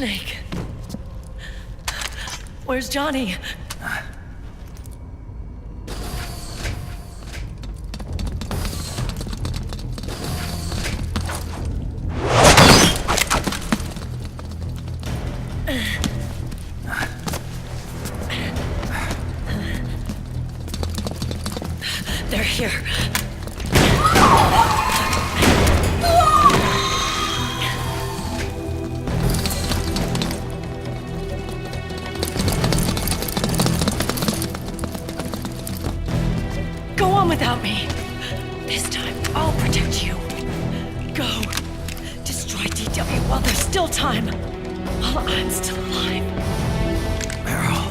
Snake. Where's Johnny? They're here. Go on without me. This time, I'll protect you. Go. Destroy DW while there's still time. While I'm still alive. Meryl.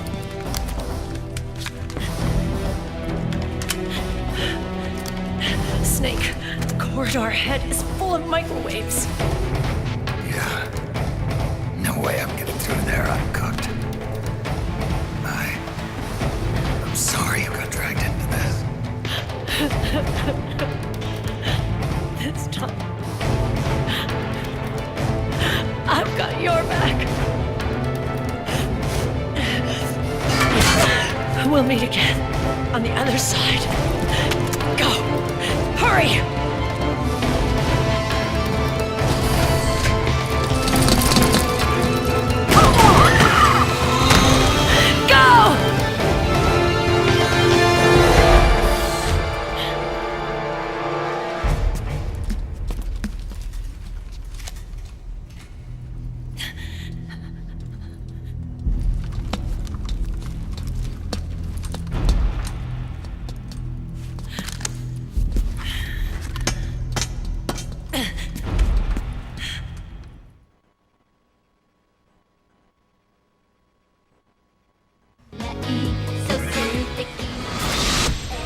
Snake, the corridor ahead is full of microwaves. Yeah. No way I'm getting through there uncooked. I'm sorry you got dragged into this. This time, I've got your back. We'll meet again on the other side. Go! Hurry! Go!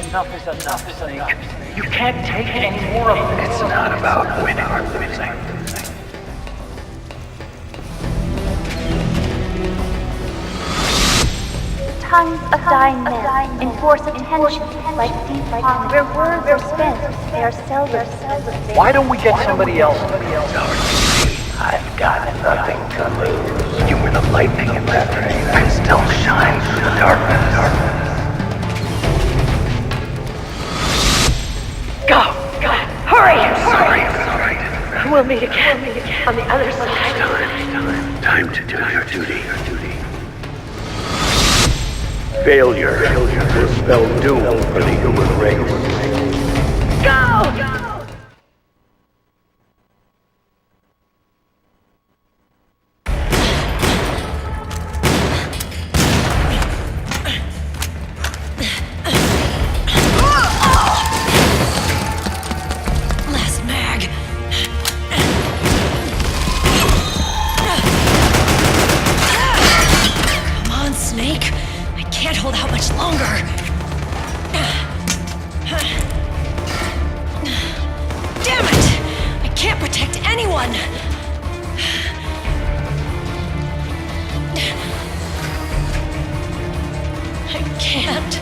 Enough is enough, Snake. You can't take any more of this. It's not about winning or losing. Tongues of dying men enforce attention like deep ponds where words are spent. They are seldom. Why don't we get somebody else? I've got nothing to lose. You were the lightning in that rain. I still shine through the darkness. Go! Hurry! Sorry. We'll meet again on the other side. Time to do your duty. Failure will spell doom for the human race. Go! Last mag. Come on, Snake. I can't hold out much longer. Damn it! I can't protect anyone! I can't.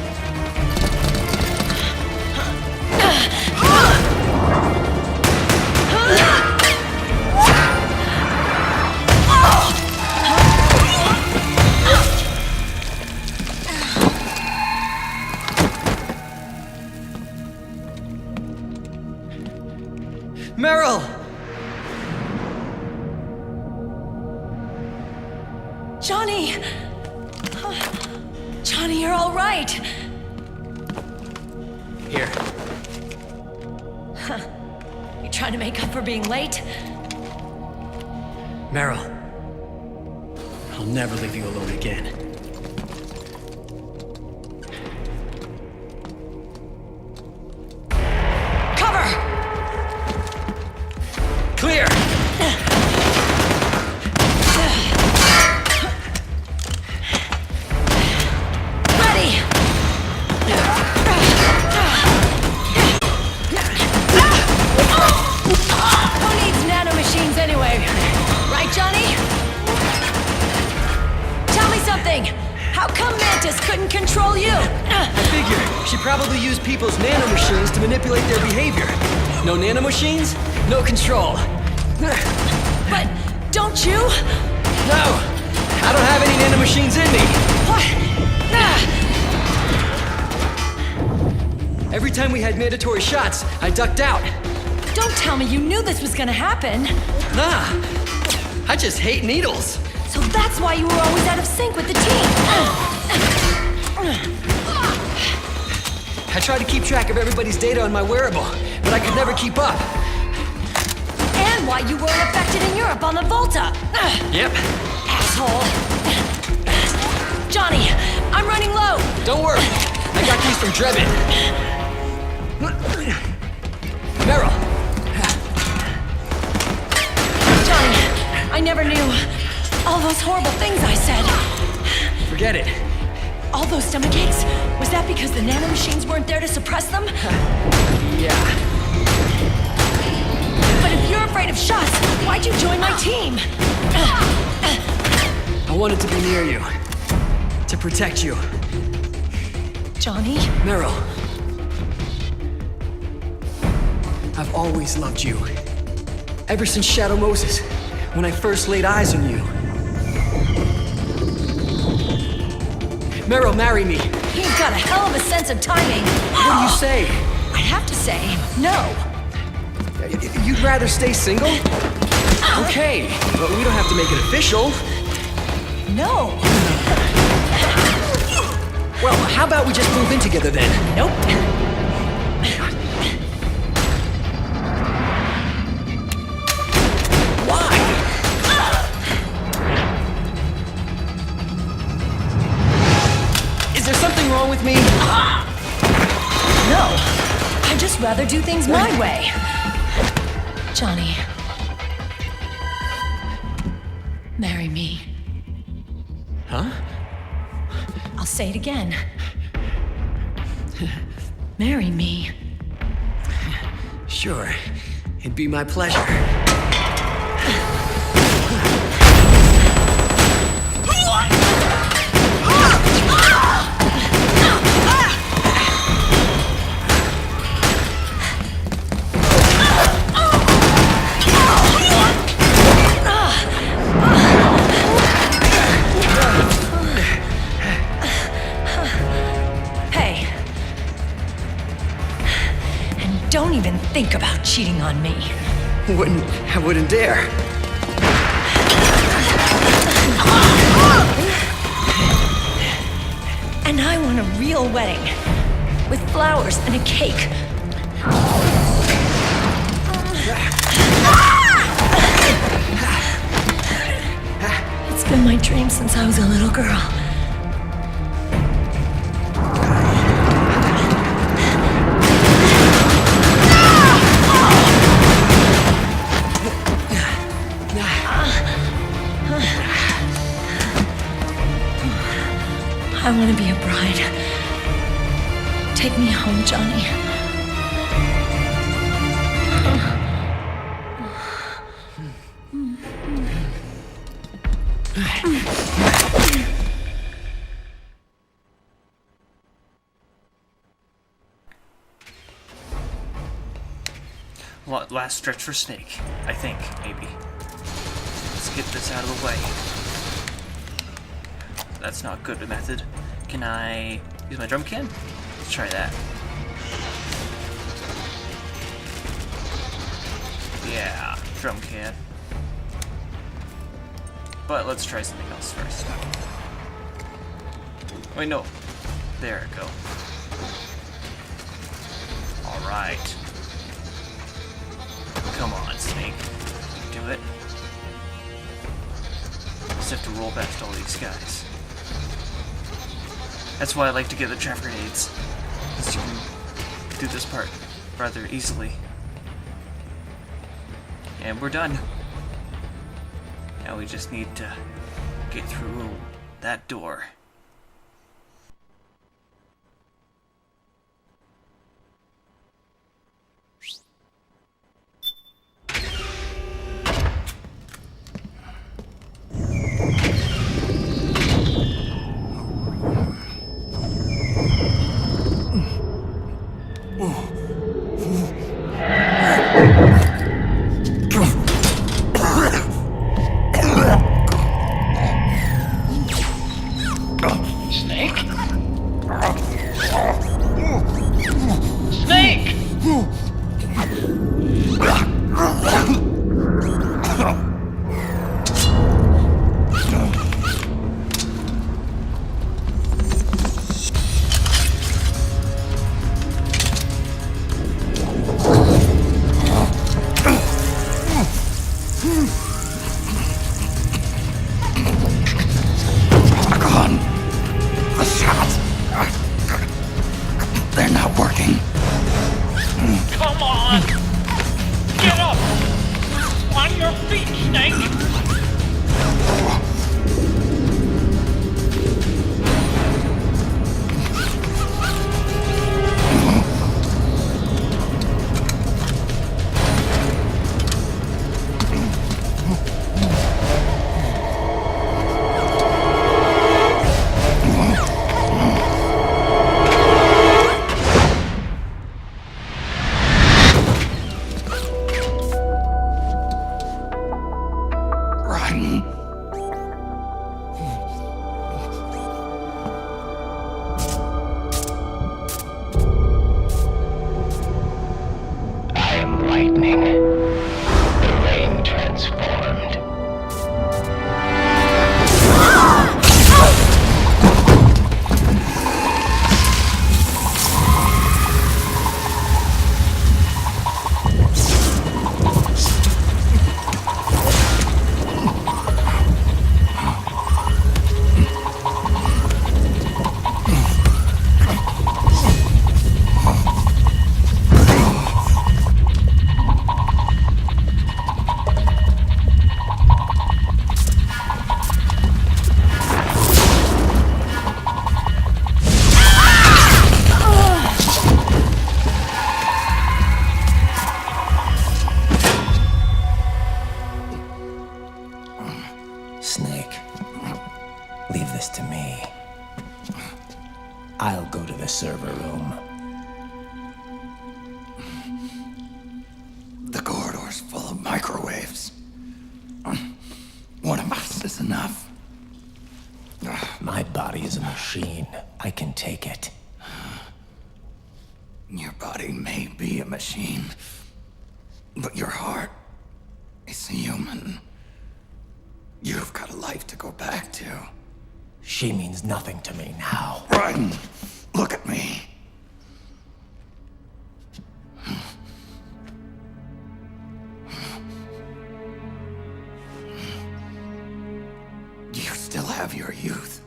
Meryl! Johnny! Johnny, you're all right. Here. You trying to make up for being late? Meryl. I'll never leave you alone again. Cover! Clear! Ready! Who needs nanomachines anyway? Right, Johnny? Tell me something! How come Mantis couldn't control you? I figure she probably used people's nanomachines to manipulate their behavior. No nanomachines, no control. But don't you? No! I don't have any nanomachines in me! What? Every time we had mandatory shots, I ducked out. Don't tell me you knew this was gonna happen. Nah, I just hate needles. So that's why you were always out of sync with the team. I tried to keep track of everybody's data on my wearable, but I could never keep up. And why you weren't affected in Europe on the Volta. Yep. Asshole. Johnny, I'm running low. Don't worry, I got these from Drebin. Meryl. Johnny, I never knew. All those horrible things I said. Forget it. All those stomach aches? Was that because the nanomachines weren't there to suppress them? Yeah. But if you're afraid of shots, why'd you join my team? I wanted to be near you. To protect you. Johnny? Meryl. I've always loved you. Ever since Shadow Moses, when I first laid eyes on you. Meryl, marry me. You've got a hell of a sense of timing. What do you say? I have to say, no. You'd rather stay single? Okay, but we don't have to make it official. No. Well, how about we just move in together then? Nope. Why? Is there something wrong with me? No. I'd just rather do things my way. Johnny. Marry me. Huh? I'll say it again. Marry me. Sure. It'd be my pleasure. Hey. And don't even think about cheating on me. I wouldn't dare. And I want a real wedding. With flowers and a cake. It's been my dream since I was a little girl. I want to be a bride. Take me home, Johnny. Last stretch for Snake, I think, maybe. Let's get this out of the way. That's not a good method. Can I use my drum can? Let's try that. Yeah, drum can. But let's try something else first. Wait, no. There we go. Alright. Come on, Snake. You can do it. Just have to roll past all these guys. That's why I like to get the trap grenades. Because you can do this part rather easily. And we're done. Now we just need to get through that door. Come on! Get up! On your feet, Snake! Lightning. The rain transformed. Snake, leave this to me. I'll go to the server room. The corridor's full of microwaves. One of us is enough. My body is a machine. I can take it. Your body may be a machine, but your heart is human. You've got a life to go back to. She means nothing to me now. Ryan, look at me. You still have your youth.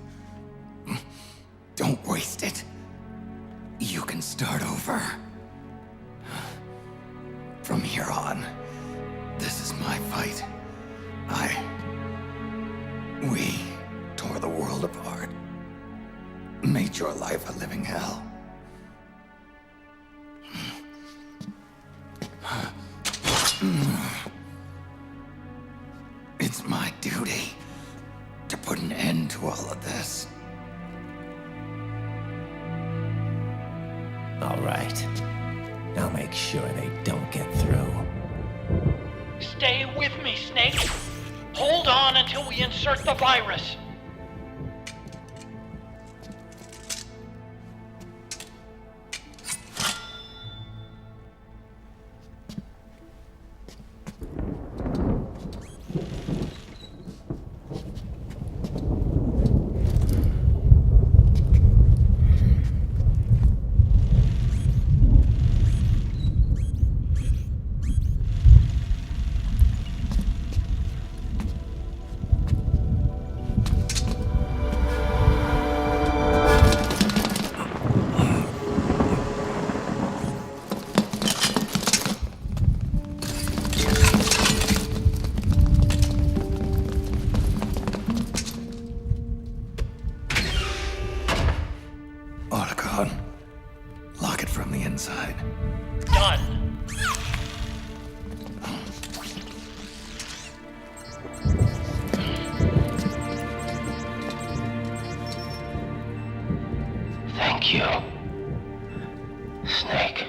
Don't waste it. You can start over. From here on, this is my fight. We tore the world apart. Made your life a living hell. It's my duty to put an end to all of this. All right. I'll make sure they don't get through. Stay with me, Snake. Hold on until we insert the virus. Lock it from the inside. Done. Thank you, Snake.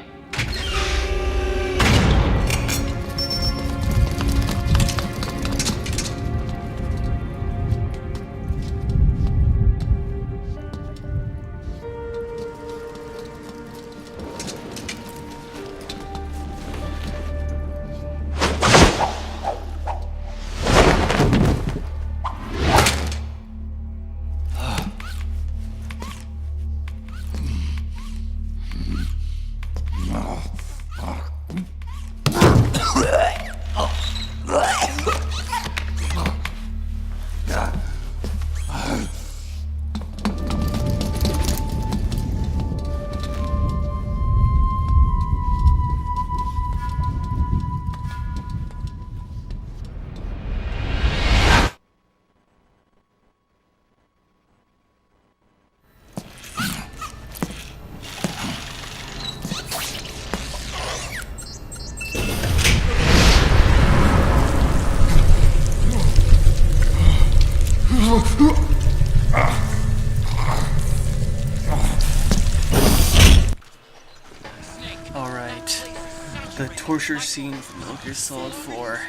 the torture scene from Metal Gear Solid 4,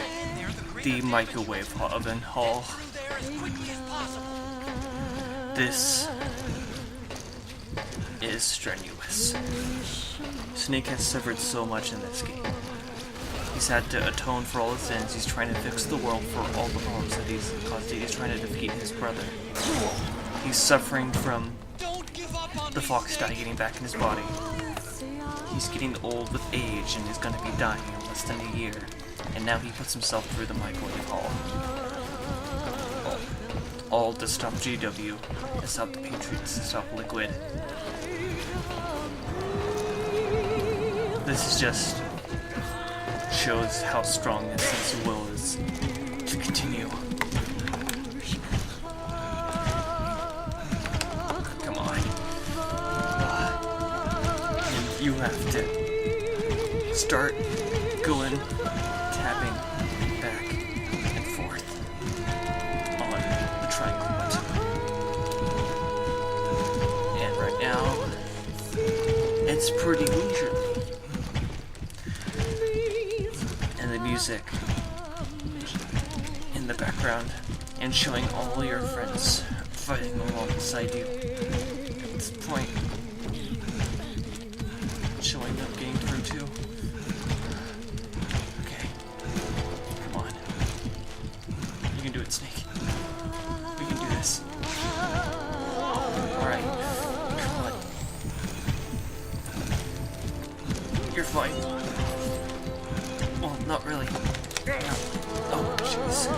the microwave oven hall. This is strenuous. Snake has suffered so much in this game. He's had to atone for all his sins. He's trying to fix the world for all the harms that he's caused. He's trying to defeat his brother. He's suffering from the fox dye getting back in his body. He's getting old with age and is going to be dying in less than a year. And now he puts himself through the microwave hall. All to stop GW, to stop the Patriots, to stop Liquid. This is just shows how strong his sense of will is to continue. Come on. And you have to start going, tapping back and forth on the triangle button. And right now, it's pretty leisurely. And the music in the background, and showing all your friends fighting alongside you. At this point, showing them getting through too. Okay, come on. You can do it, Snake. We can do this. Alright, come on. You're fine. Well, not really. Oh, jeez.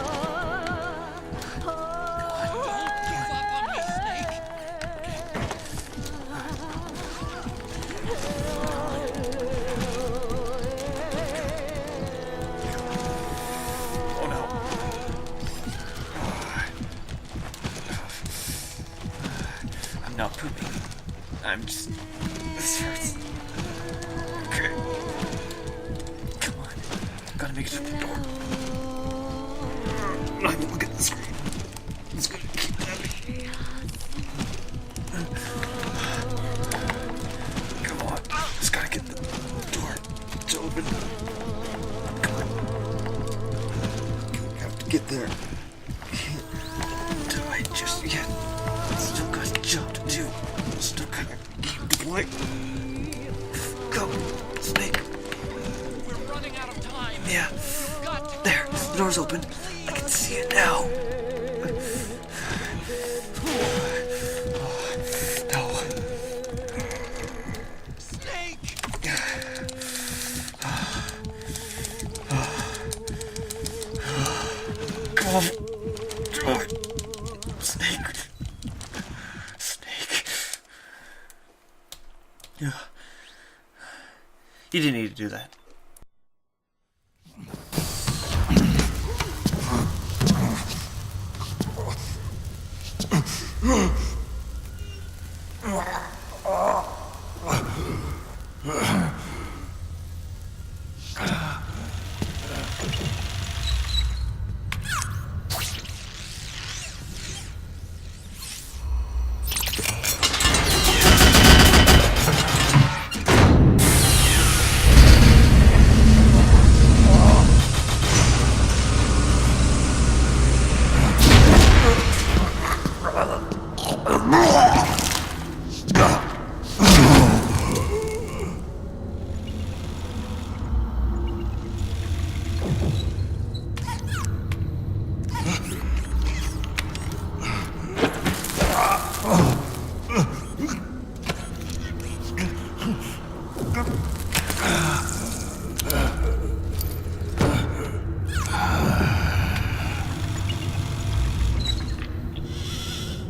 Oh no. I'm not pooping. I'm just... This hurts. Okay. Come on. Gotta make it to the door. Not even look at the screen. It's gonna keep happening. Come on. Just gotta get the door to open. Come on. Have to get there. Can't die just yet. Still got a job to do. Still got a game to play. Go, Snake. We're running out of time. Yeah. There, the door's open. I can see it now. No. Snake! Come on. Door. Snake. Snake. Yeah. You didn't need to do that.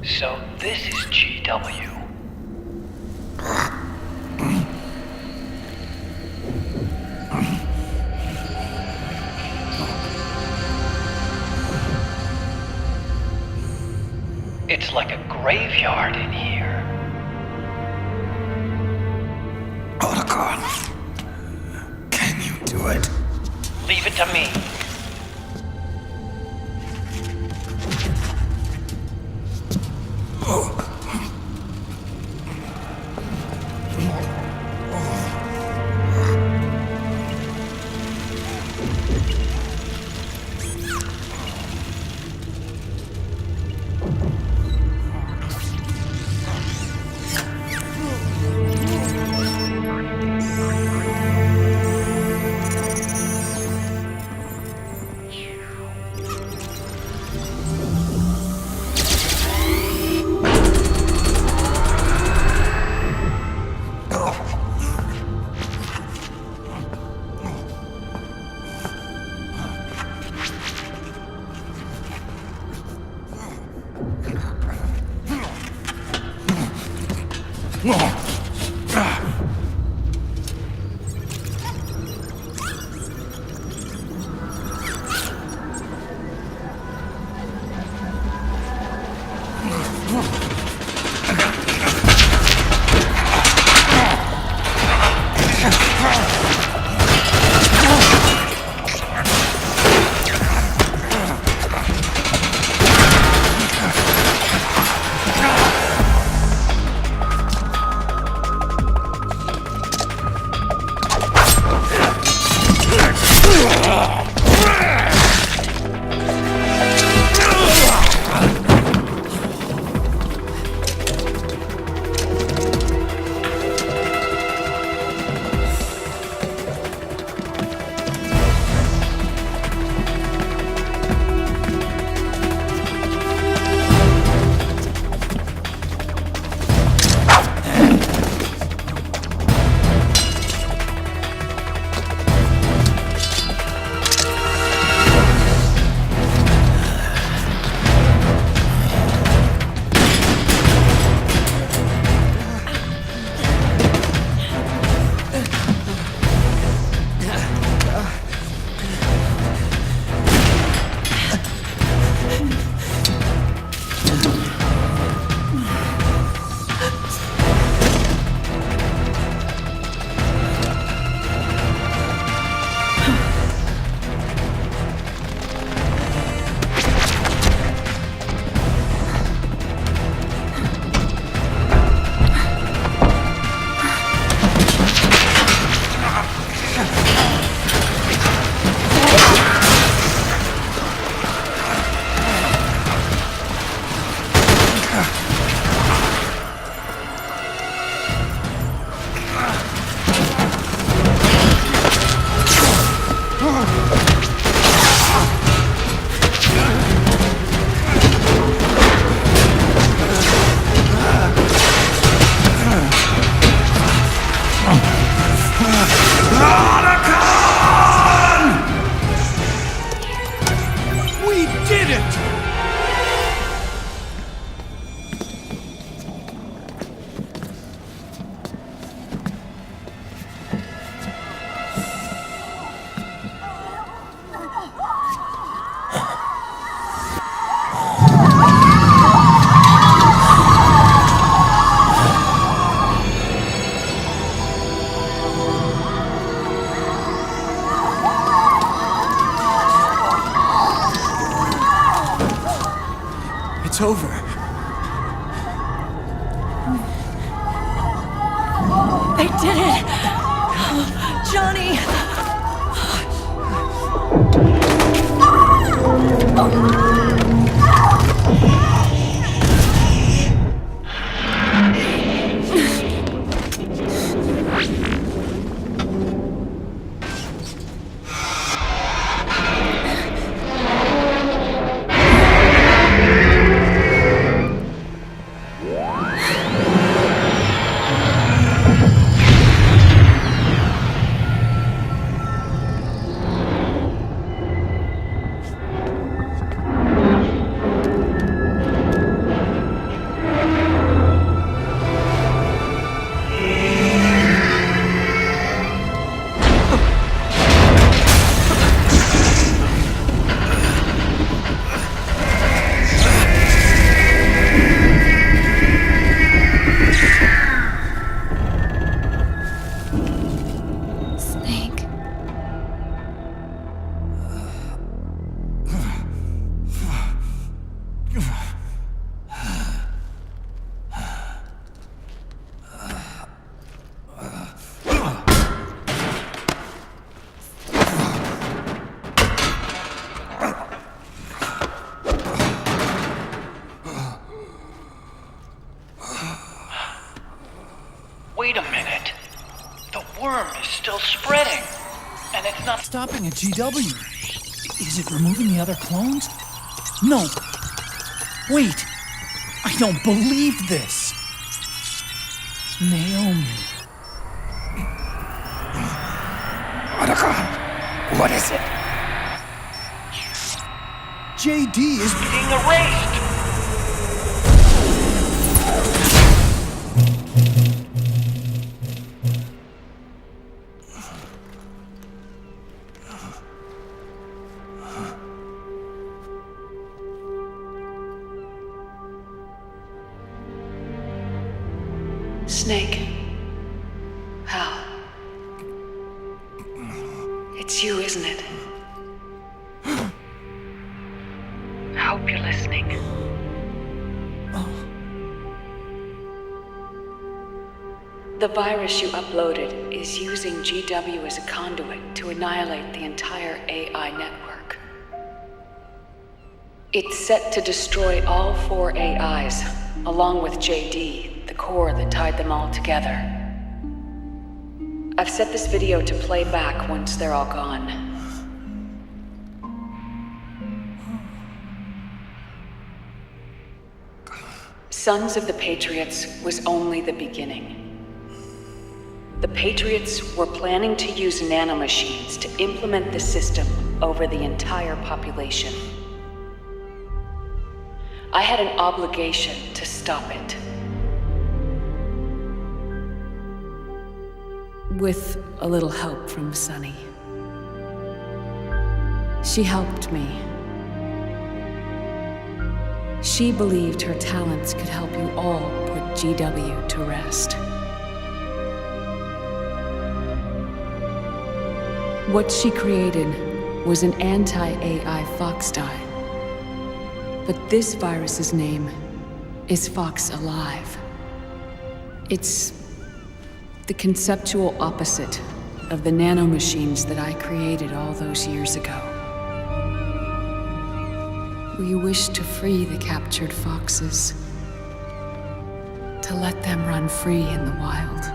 So this is GW. It's like a graveyard in here. Otacon, can you do it? Leave it to me. It's over. They did it! Johnny! Wait a minute. The worm is still spreading. And it's not stopping at GW. Is it removing the other clones? No. Wait. I don't believe this. Naomi. Otacon, what is it? JD is being erased. Snake. Hal. It's you, isn't it? I hope you're listening. The virus you uploaded is using GW as a conduit to annihilate the entire AI network. It's set to destroy all 4 AIs, along with JD, the core that tied them all together. I've set this video to play back once they're all gone. Sons of the Patriots was only the beginning. The Patriots were planning to use nanomachines to implement the system over the entire population. I had an obligation to stop it. With a little help from Sunny. She helped me. She believed her talents could help you all put GW to rest. What she created was an anti-AI fox dye. But this virus's name is Fox Alive. It's the conceptual opposite of the nanomachines that I created all those years ago. We wish to free the captured foxes, to let them run free in the wild.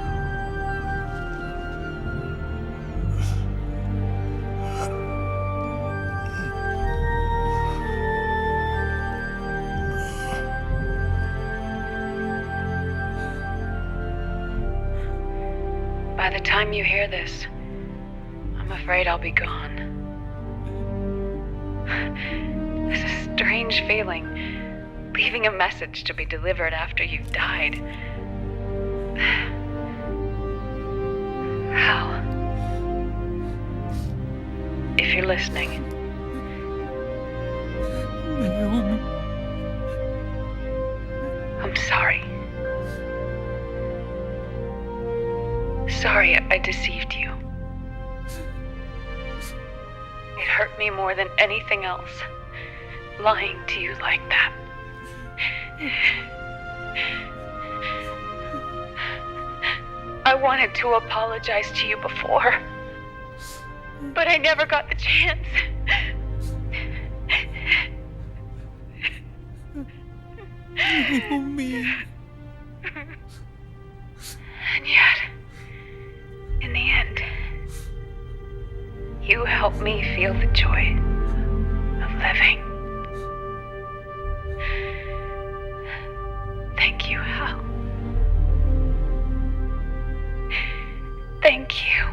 By the time you hear this, I'm afraid I'll be gone. It's a strange feeling, leaving a message to be delivered after you've died. Hal, if you're listening, Naomi. I'm sorry. Sorry I deceived you. It hurt me more than anything else, lying to you like that. I wanted to apologize to you before, but I never got the chance. Naomi. And yet, in the end, you helped me feel the joy of living. Thank you, Hal. Thank you.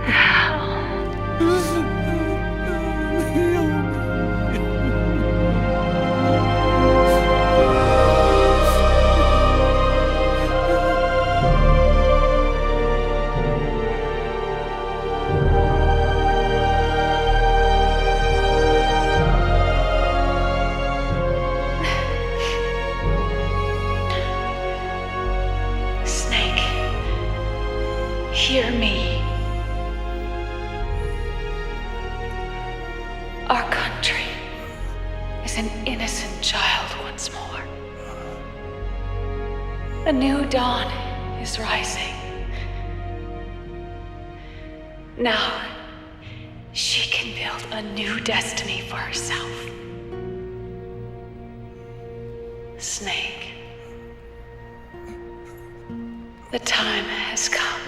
Hal. Hear me. Our country is an innocent child once more. A new dawn is rising. Now, she can build a new destiny for herself. Snake, the time has come.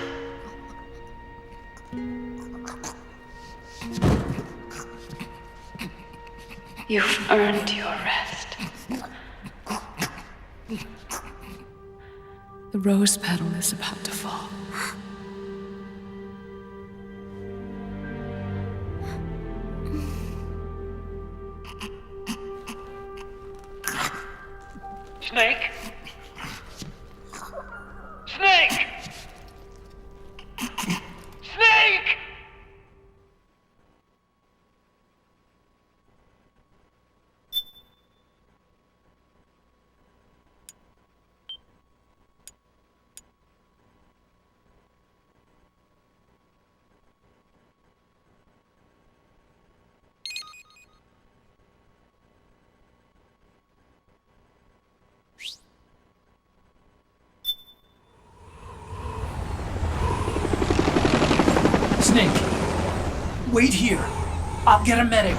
You've earned your rest. The rose petal is about to fall. Snake? Snake! Snake! Snake, wait here. I'll get a medic.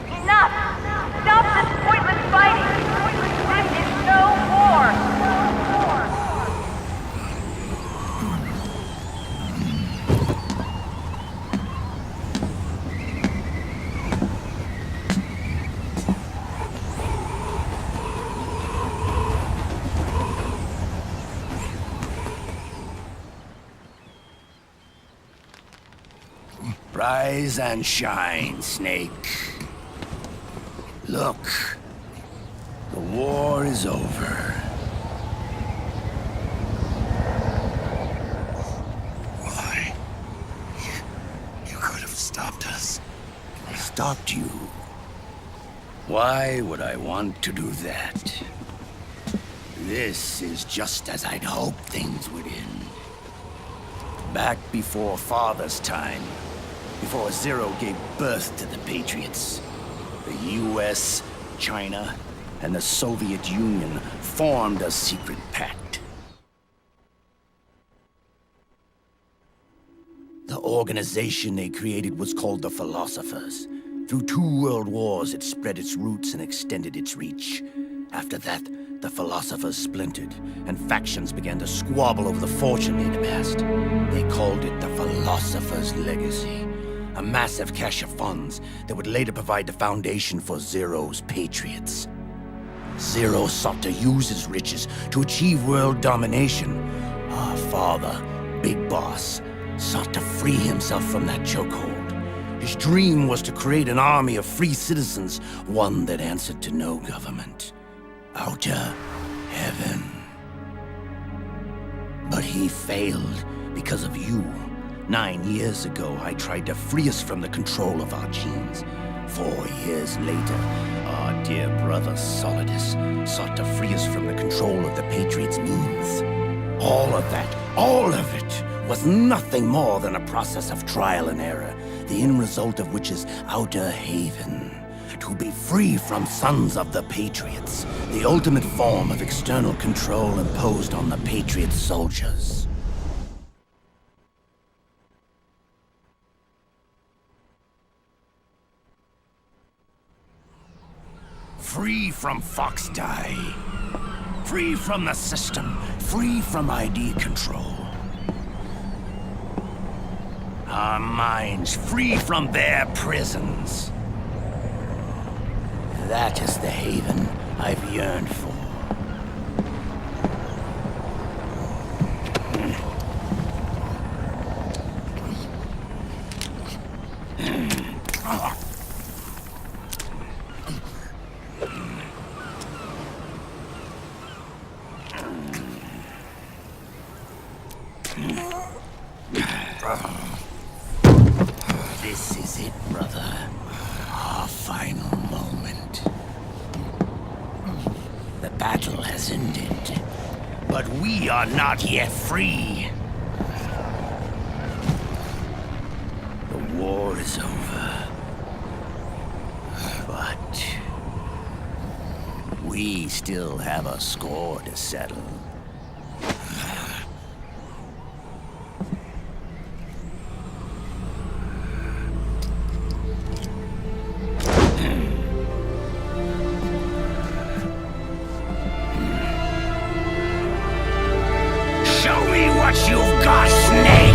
Enough! Stop this pointless fighting! This is no war! Rise and shine, Snake. Look, the war is over. Why? You could have stopped us. Stopped you? Why would I want to do that? This is just as I'd hoped things would end. Back before Father's time, before Zero gave birth to the Patriots, the US, China, and the Soviet Union formed a secret pact. The organization they created was called the Philosophers. Through 2 world wars, it spread its roots and extended its reach. After that, the Philosophers splintered, and factions began to squabble over the fortune they'd amassed. They called it the Philosopher's Legacy, a massive cache of funds that would later provide the foundation for Zero's Patriots. Zero sought to use his riches to achieve world domination. Our father, Big Boss, sought to free himself from that chokehold. His dream was to create an army of free citizens, one that answered to no government. Outer heaven. But he failed because of you. 9 years ago, I tried to free us from the control of our genes. 4 years later, our dear brother Solidus sought to free us from the control of the Patriots' means. All of it, was nothing more than a process of trial and error, the end result of which is Outer Haven. To be free from sons of the Patriots, the ultimate form of external control imposed on the Patriot soldiers. Free from Foxdie. Free from the system. Free from ID control. Our minds free from their prisons. That is the haven I've yearned for. This is it, brother. Our final moment. The battle has ended, but we are not yet free. The war is over, but we still have a score to settle. What you've got, Snake!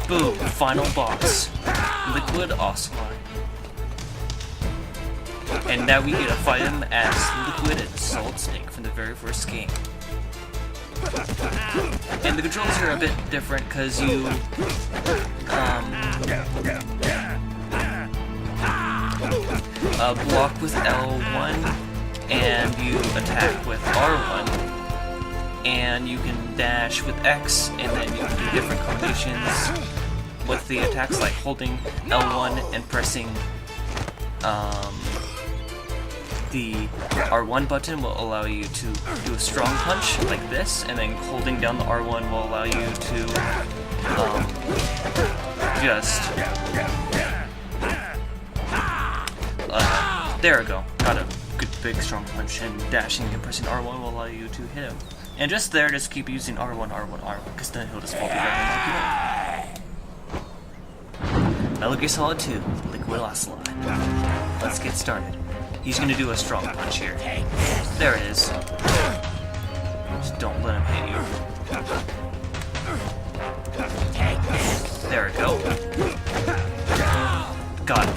Boom, final boss. Liquid Ocelot. And now we get to fight him as Liquid and Solid Snake from the very first game. And the controls are a bit different because you block with L1 and you attack with R1, and you can dash with X, and then you can do different combinations with the attacks, like holding L1 and pressing the R1 button will allow you to do a strong punch like this, and then holding down the R1 will allow you to there we go, got a good big strong punch, and dashing and pressing R1 will allow you to hit him. And just keep using R1, R1, R1, because then he'll just fall together and knock you out. Metal Gear Solid 2, Liquid Ocelot. Let's get started. He's gonna do a strong punch here. There it is. Just don't let him hit you. There we go. Got him.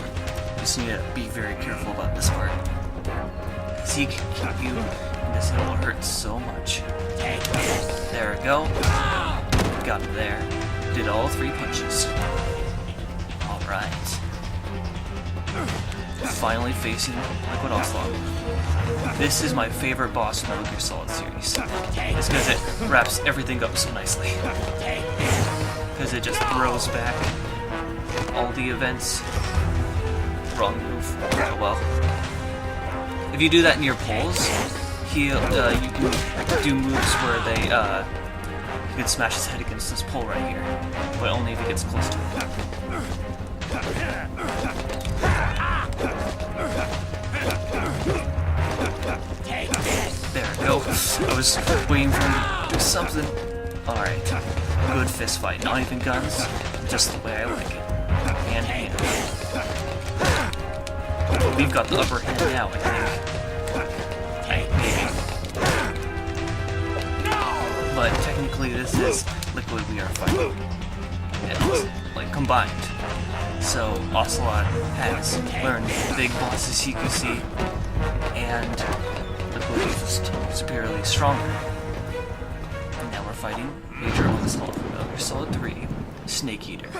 Just need to be very careful about this part. He can keep you, and this will hurt so much. There we go. Got him there. Did all 3 punches. Alright. Finally facing Liquid Ocelot. This is my favorite boss in the Metal Gear Solid series. It's because it wraps everything up so nicely. Because it just throws back all the events. Wrong move. Oh well. If you do that in your pulls, you can do moves where they you can smash his head against this pole right here, but only if he gets close to it. There we go. I was waiting for him to do something. Alright. Good fist fight. Not even guns. Just the way I like it. Hand to hand. We've got the upper hand now, I think. Maybe. But technically this is Liquid we are fighting. It's like combined. So Ocelot has learned big bosses CQC, and Liquid is just superiorly stronger. And now we're fighting Major Ocelot from Metal Gear Solid 3, Snake Eater.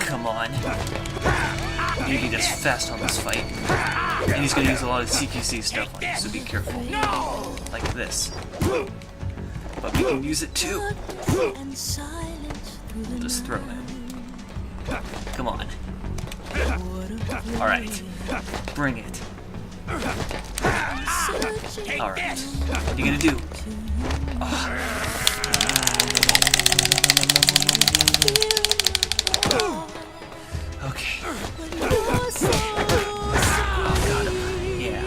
Come on. You need to be just fast on this fight. And he's gonna use a lot of CQC stuff on you, so be careful. Like this. But we can use it too. Just throw it. Come on. Alright. Bring it. Alright. What are you gonna do? Okay. Got him. Yeah.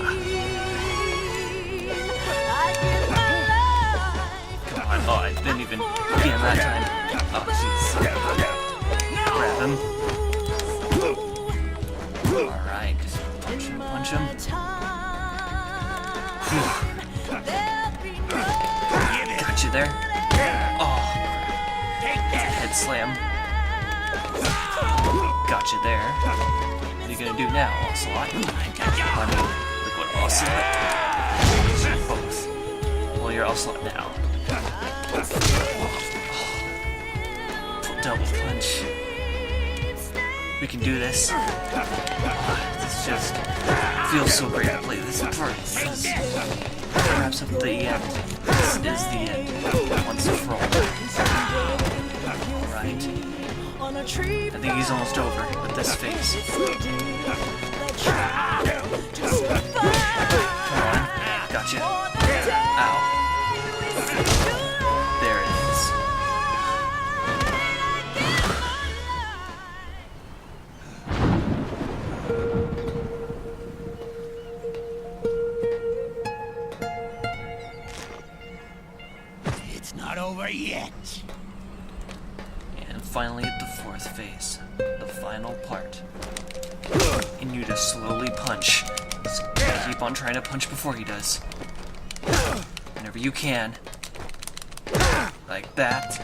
Come on. Oh, I didn't even get him that time. Oh, jeez. Grab him. Alright, just punch him, punch him. Got you there. Oh, head slam. Got you there. What are you gonna do now, Ocelot? Liquid Ocelot. Both. Well, you're Ocelot now. Double punch. We can do this. This just feels so great to play this part. This wraps up the end. This is the end. Once and for all. Alright. I think he's almost over with this phase. Come on. Gotcha. Ow. There it is. It's not over yet. And finally at the 4th phase, the final part. And you just slowly punch. Just keep on trying to punch before he does. Whenever you can. Like that.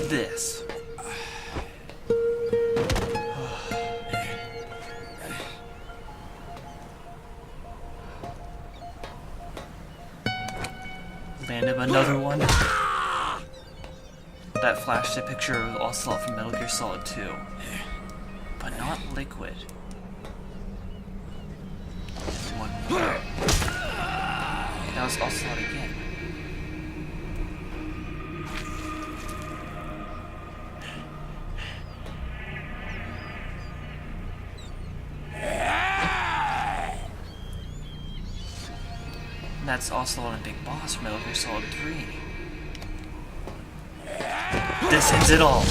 This. Land him another one. That flashed a picture of Ocelot from Metal Gear Solid 2. But not liquid. One more. That was Ocelot again. That's Ocelot and Big Boss from Metal Gear Solid 3. This ends it all.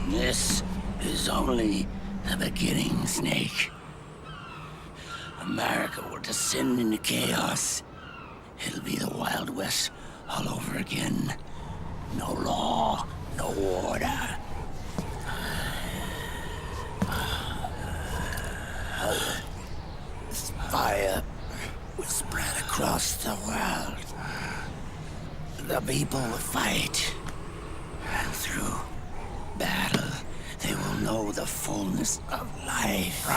This is only the beginning, Snake. America will descend into chaos. It'll be the Wild West all over again. No law, no order. This fire will spread across the world. The people will fight. And through battle, they will know the fullness of life.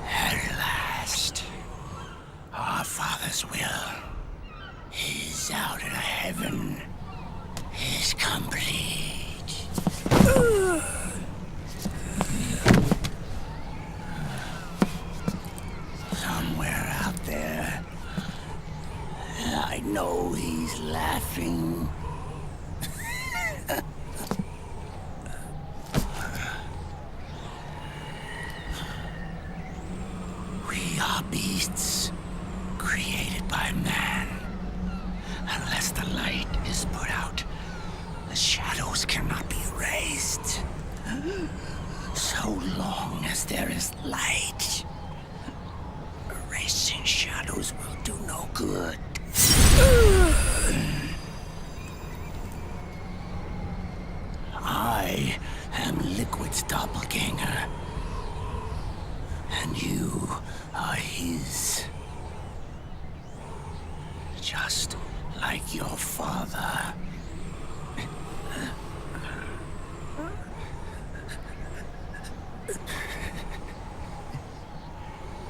At last, our Father's will is out in heaven, is complete. Somewhere out there, I know he's laughing. We are beasts created by man. Unless the light is put out, the shadows cannot be erased. So long as there is light, erasing shadows will do no good. I am Liquid's doppelganger, and you are his. Just like your father.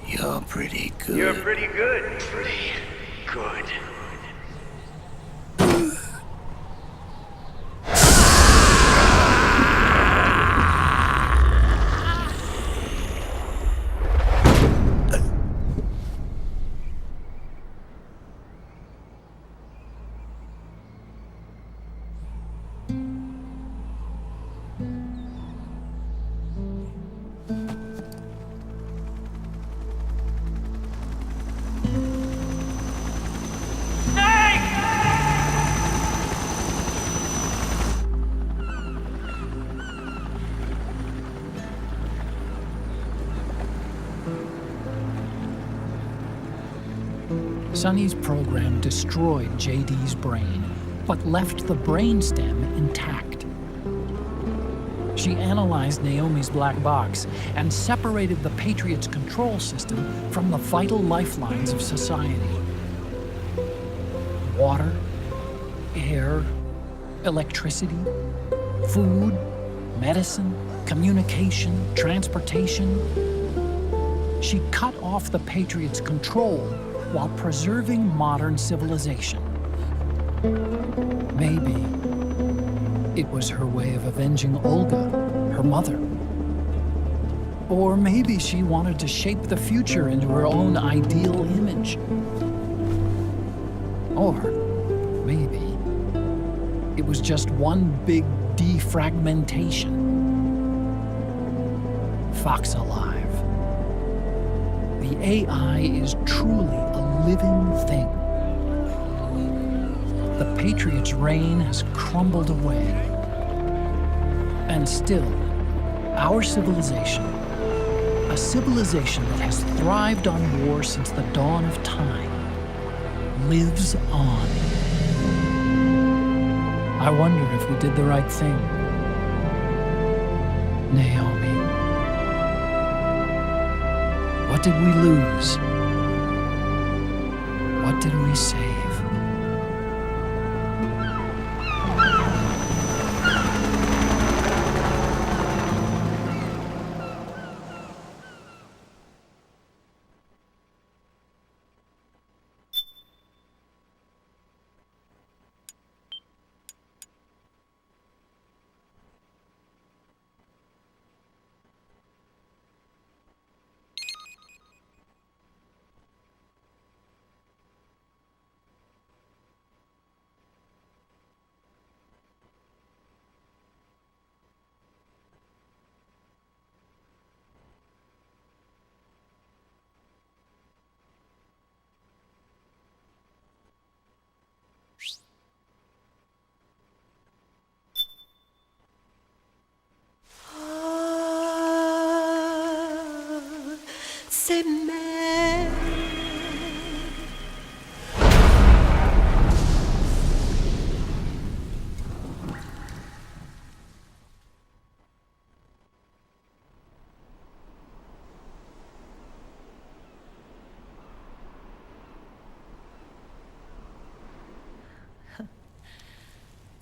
You're pretty good. You're pretty good. Pretty good. Sonny's program destroyed JD's brain, but left the brainstem intact. She analyzed Naomi's black box and separated the Patriots' control system from the vital lifelines of society. Water, air, electricity, food, medicine, communication, transportation. She cut off the Patriots' control while preserving modern civilization. Maybe it was her way of avenging Olga, her mother. Or maybe she wanted to shape the future into her own ideal image. Or maybe It was just one big defragmentation. Fox Alive. The AI is truly a living thing. The Patriots' reign has crumbled away. And still, our civilization, a civilization that has thrived on war since the dawn of time, lives on. I wondered if we did the right thing. Naomi. What did we lose? What did we save?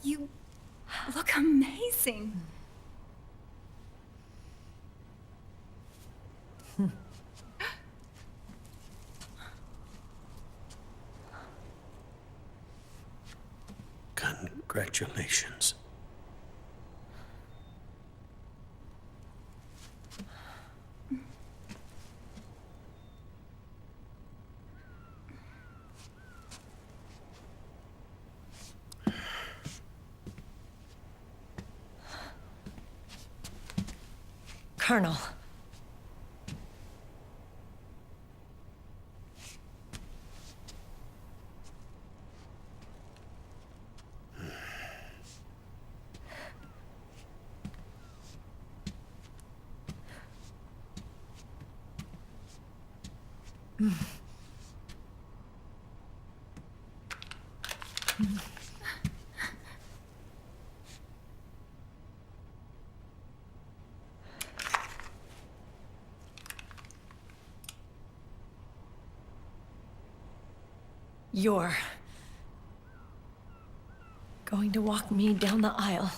You look amazing. Congratulations. Colonel. You're going to walk me down the aisle.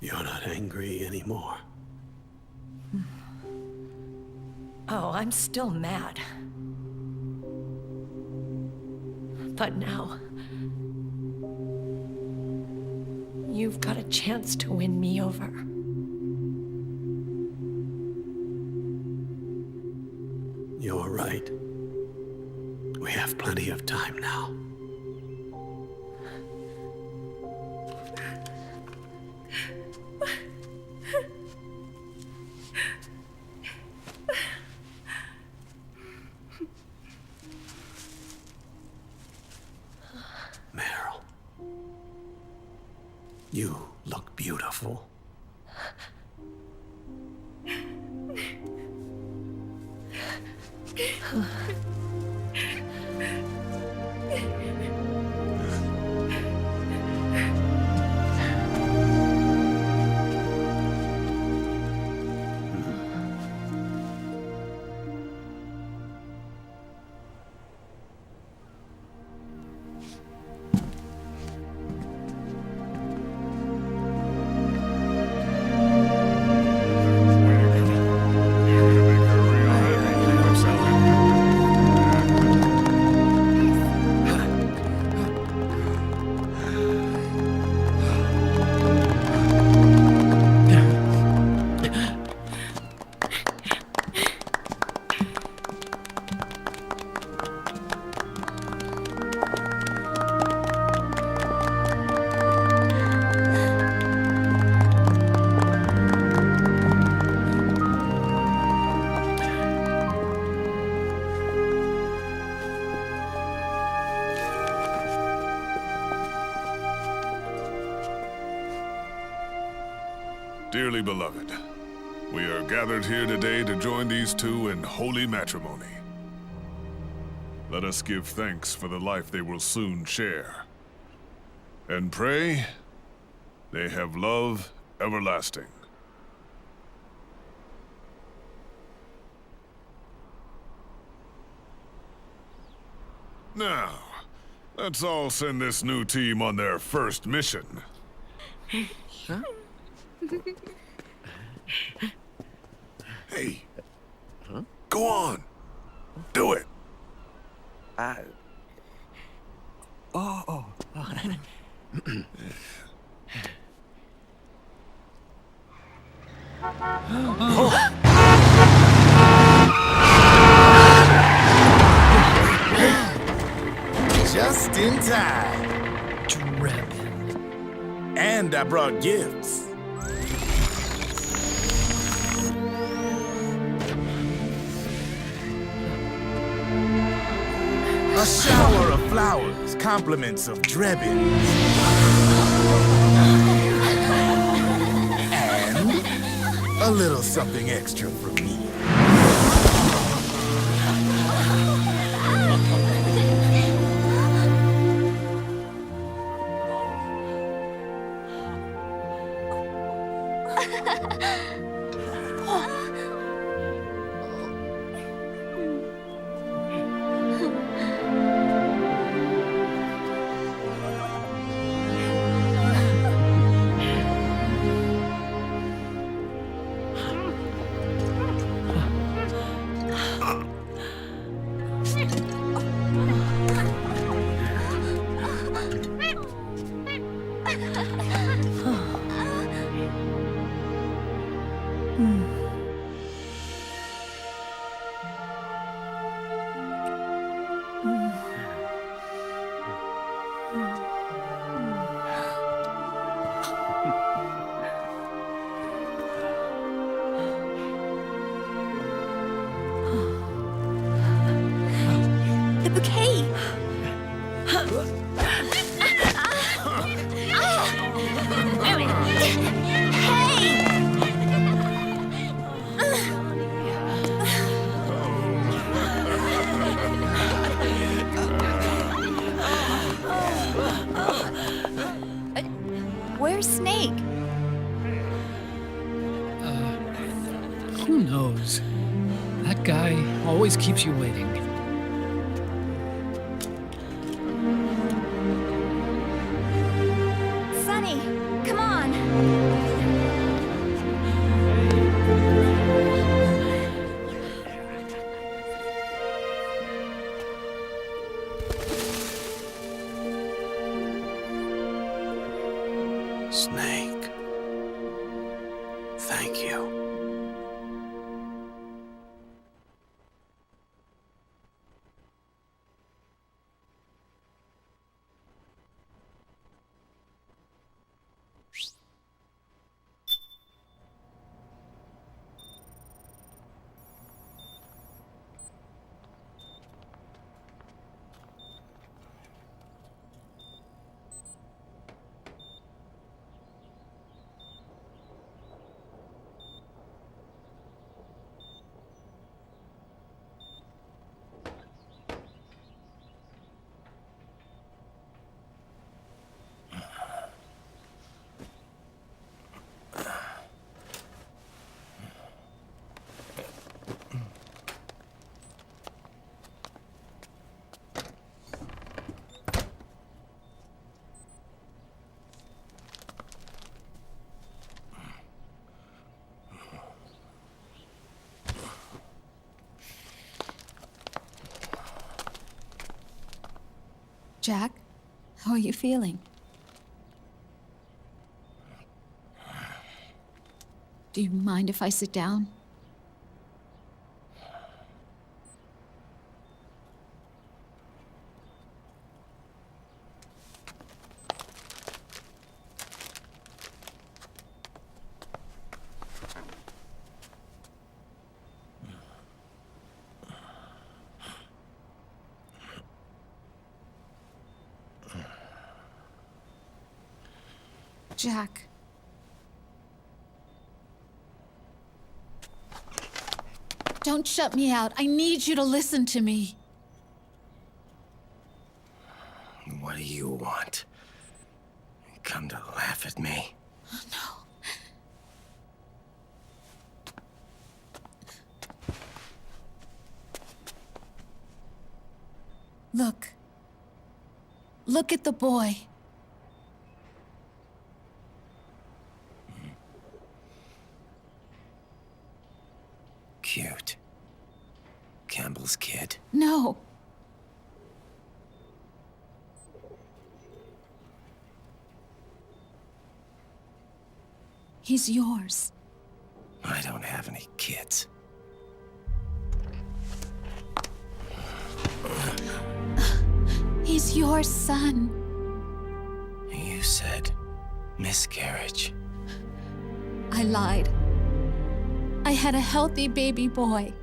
You're not angry anymore. Oh, I'm still mad. But now, you've got a chance to win me over. You're right. We have plenty of time now. Meryl, you look beautiful. Dearly beloved, we are gathered here today to join these two in holy matrimony. Let us give thanks for the life they will soon share. And pray they have love everlasting. Now, let's all send this new team on their first mission. Huh? Hey. Go on. Do it. Oh. Just in time. Drebin. And I brought gifts. A shower of flowers, compliments of Drebin. And a little something extra from me. The bouquet! Where's Snake? Who knows? That guy always keeps you waiting. Sunny, come on! Snake. Thank you. Jack, how are you feeling? Do you mind if I sit down? Jack. Don't shut me out. I need you to listen to me. What do you want? Come to laugh at me? No. Look. Look at the boy. Cute. Campbell's kid. No. He's yours. I don't have any kids. He's your son. You said miscarriage. I lied. I had a healthy baby boy.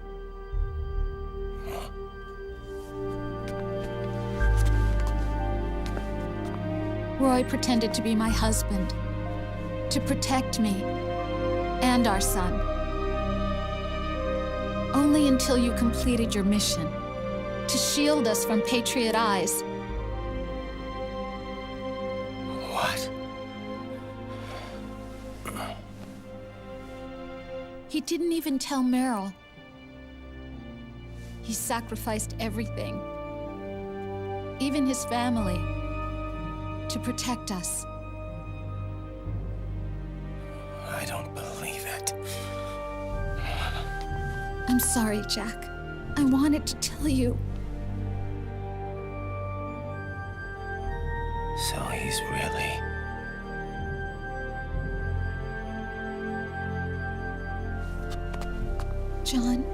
Roy pretended to be my husband, to protect me and our son. Only until you completed your mission, to shield us from Patriot eyes. What? He didn't even tell Meryl. He sacrificed everything, even his family, to protect us. I don't believe it. I'm sorry, Jack. I wanted to tell you. So he's really... John,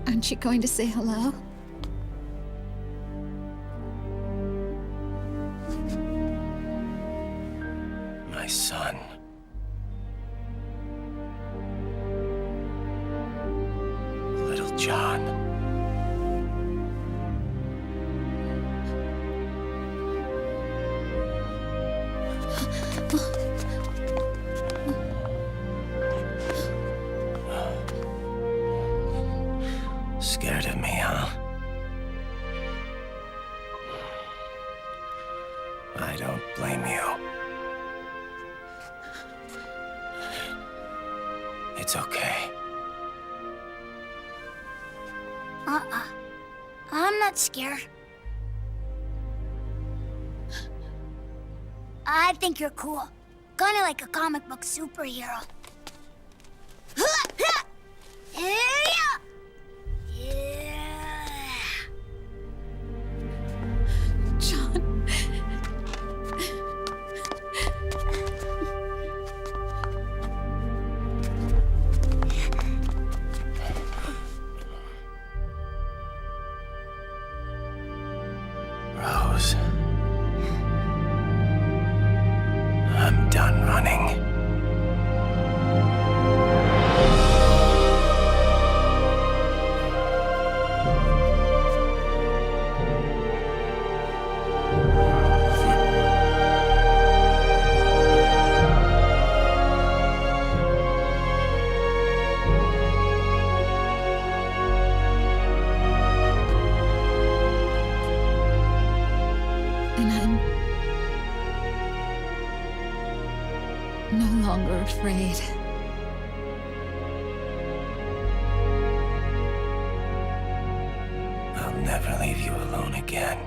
aren't you going to say hello? My son. Little John. Scared of me, huh? I don't blame you. It's okay. I'm not scared. I think you're cool. Kinda like a comic book superhero. John. Rose. I'm done running. And I'm no longer afraid. I'll never leave you alone again.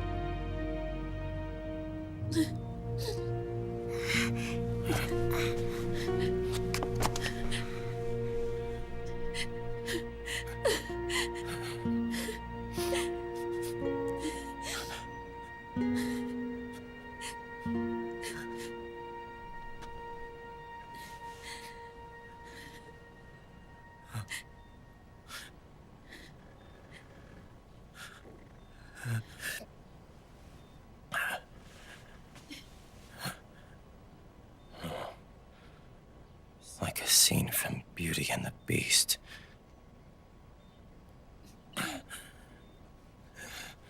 Like a scene from Beauty and the Beast.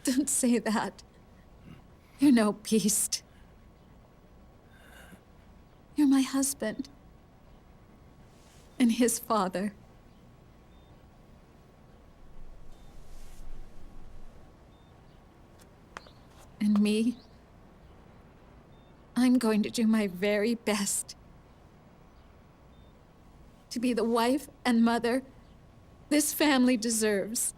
Don't say that. You're no beast. You're my husband. And his father. And me? I'm going to do my very best to be the wife and mother this family deserves.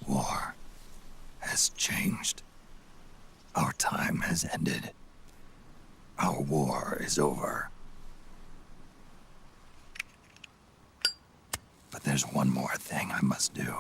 War has changed. Our time has ended. Our war is over. But there's one more thing I must do.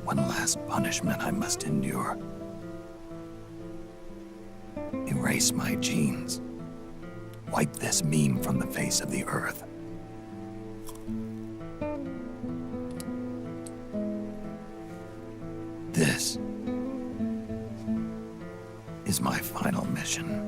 One last punishment I must endure. Erase my genes. Wipe this meme from the face of the earth. This is my final mission.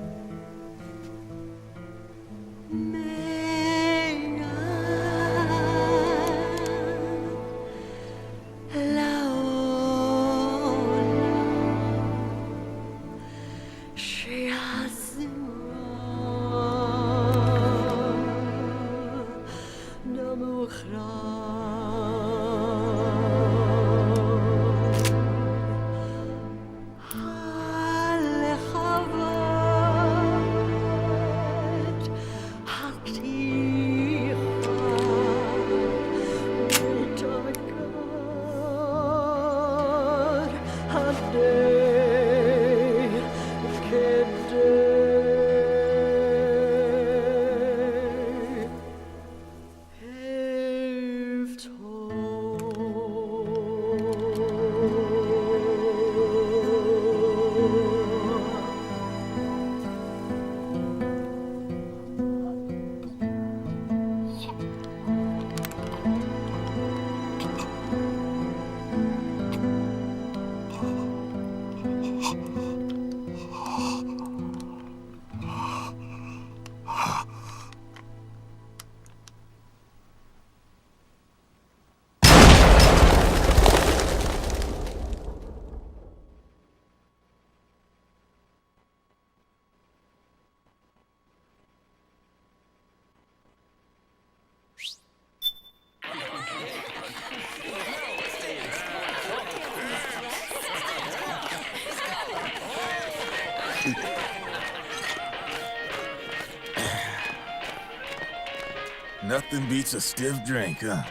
Nothing beats a stiff drink, huh?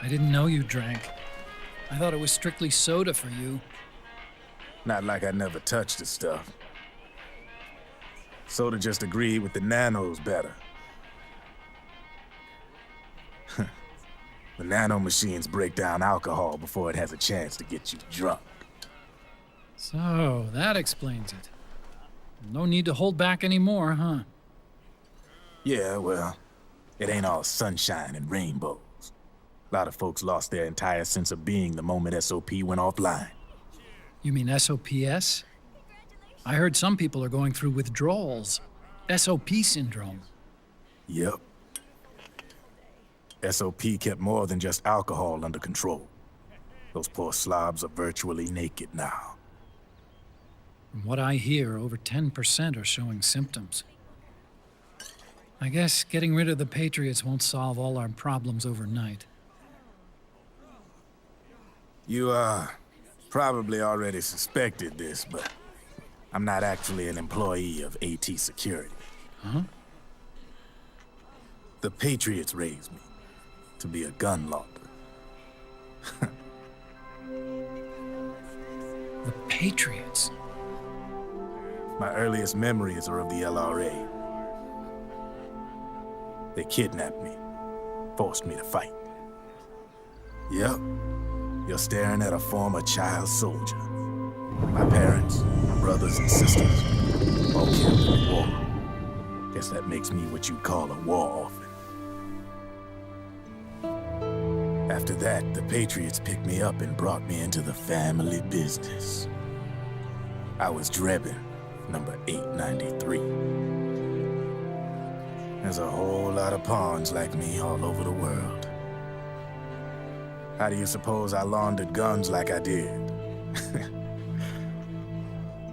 I didn't know you drank. I thought it was strictly soda for you. Not like I never touched the stuff. Soda just agreed with the nanos better. The nano machines break down alcohol before it has a chance to get you drunk. So, that explains it. No need to hold back anymore, huh? Yeah, well, It ain't all sunshine and rainbows. A lot of folks lost their entire sense of being the moment SOP went offline. You mean SOPS? I heard some people are going through withdrawals. SOP syndrome. Yep. SOP kept more than just alcohol under control. Those poor slobs are virtually naked now. From what I hear, over 10% are showing symptoms. I guess getting rid of the Patriots won't solve all our problems overnight. You, probably already suspected this, but I'm not actually an employee of AT Security. Huh? The Patriots raised me to be a gun launder. The Patriots? My earliest memories are of the LRA. They kidnapped me, forced me to fight. Yep, you're staring at a former child soldier. My parents, my brothers and sisters, all killed in the war. Guess that makes me what you'd call a war orphan. After that, the Patriots picked me up and brought me into the family business. I was Drebin, number 893. There's a whole lot of pawns like me all over the world. How do you suppose I laundered guns like I did?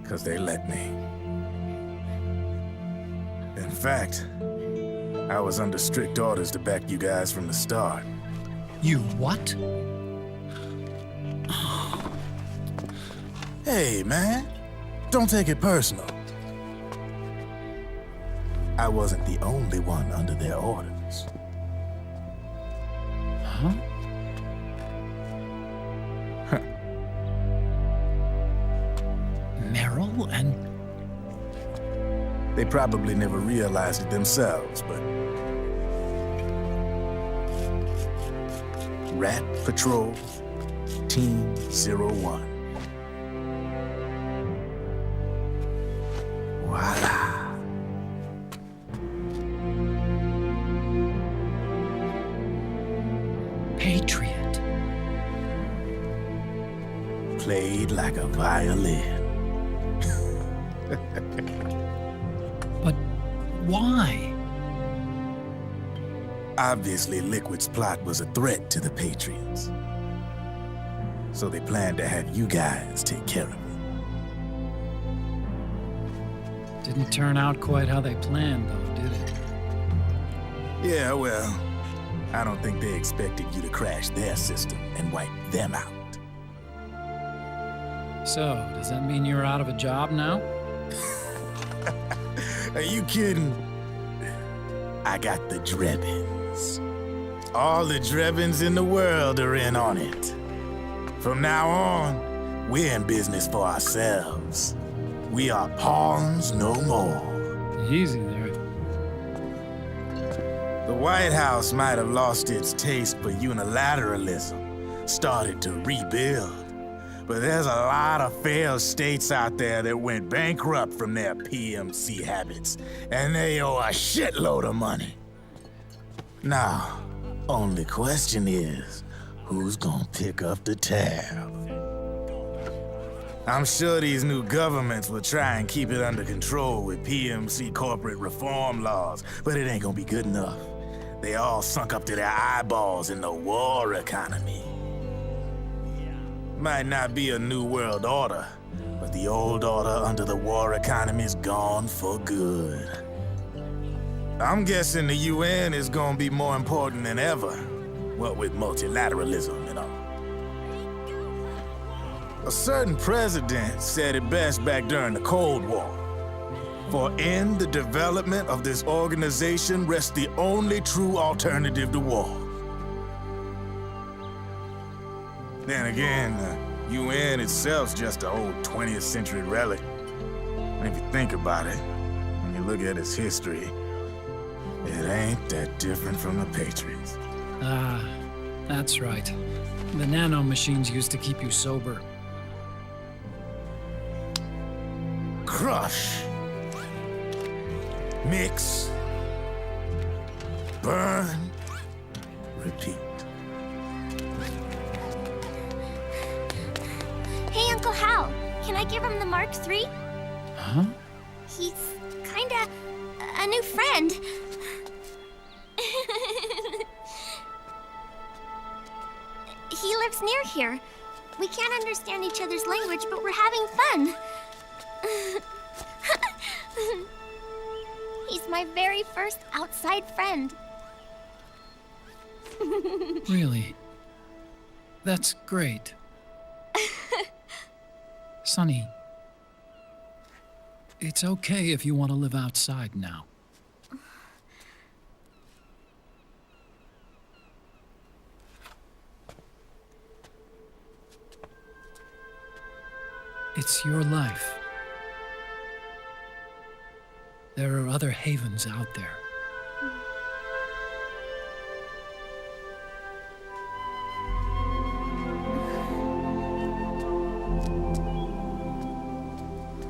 'Cause they let me. In fact, I was under strict orders to back you guys from the start. You what? Hey, man. Don't take it personal. I wasn't the only one under their orders. Huh? Merrill and... They probably never realized it themselves, but... Rat Patrol, Team 01. Voila. Patriot. Played like a violin. But why? Obviously, Liquid's plot was a threat to the Patriots. So they planned to have you guys take care of it. Didn't turn out quite how they planned, though, did it? Yeah, well, I don't think they expected you to crash their system and wipe them out. So, does that mean you're out of a job now? Are you kidding? I got the Drebins. All the Drebins in the world are in on it. From now on, we're in business for ourselves. We are pawns no more. Easy there. The White House might have lost its taste for unilateralism, started to rebuild. But there's a lot of failed states out there that went bankrupt from their PMC habits, and they owe a shitload of money. Now, only question is, who's gonna pick up the tab? I'm sure these new governments will try and keep it under control with PMC corporate reform laws, but it ain't gonna be good enough. They all sunk up to their eyeballs in the war economy. Might not be a new world order, but the old order under the war economy is gone for good. I'm guessing the UN is gonna be more important than ever, what with multilateralism and all. A certain president said it best back during the Cold War. For in the development of this organization rests the only true alternative to war. Then again, the UN itself's just an old 20th century relic. And if you think about it, when you look at its history, it ain't that different from the Patriots. Ah, that's right. The nano machines used to keep you sober. Crush. Mix. burn, repeat. Hey, Uncle Hal, can I give him the Mark III? Huh? He's kinda a new friend. He lives near here. We can't understand each other's language, but we're having fun. He's my very first outside friend. Really? That's great. Sonny, it's okay if you want to live outside now. It's your life. There are other havens out there.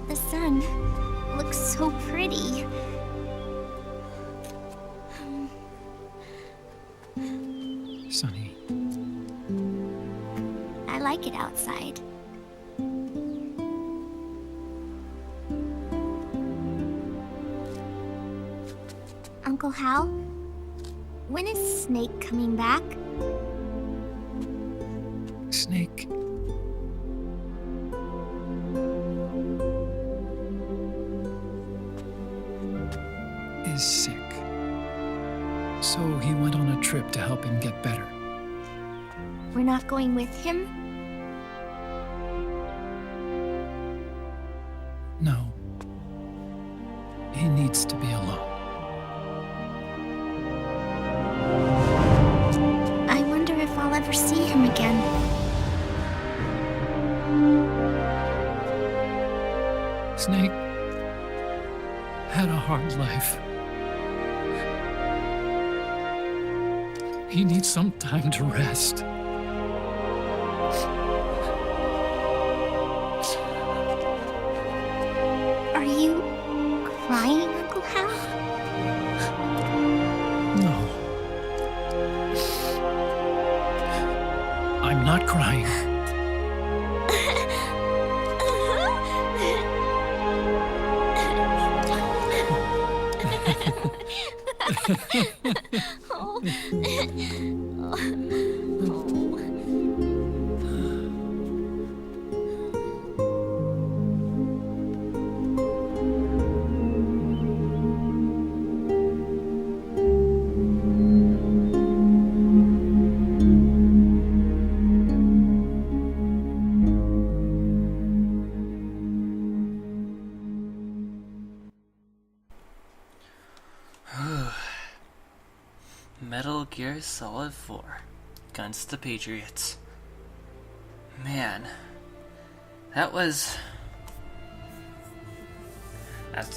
The sun looks so pretty. Sonny, I like it outside. Uncle Hal, when is Snake coming back? Snake. Is sick. So he went on a trip to help him get better. We're not going with him? No. He needs to be alone. I wonder if I'll ever see him again. Snake had a hard life. He needs some time to rest. Are you crying, Uncle Hal? No. I'm not crying. Metal Gear Solid 4 against the Patriots. Man, that's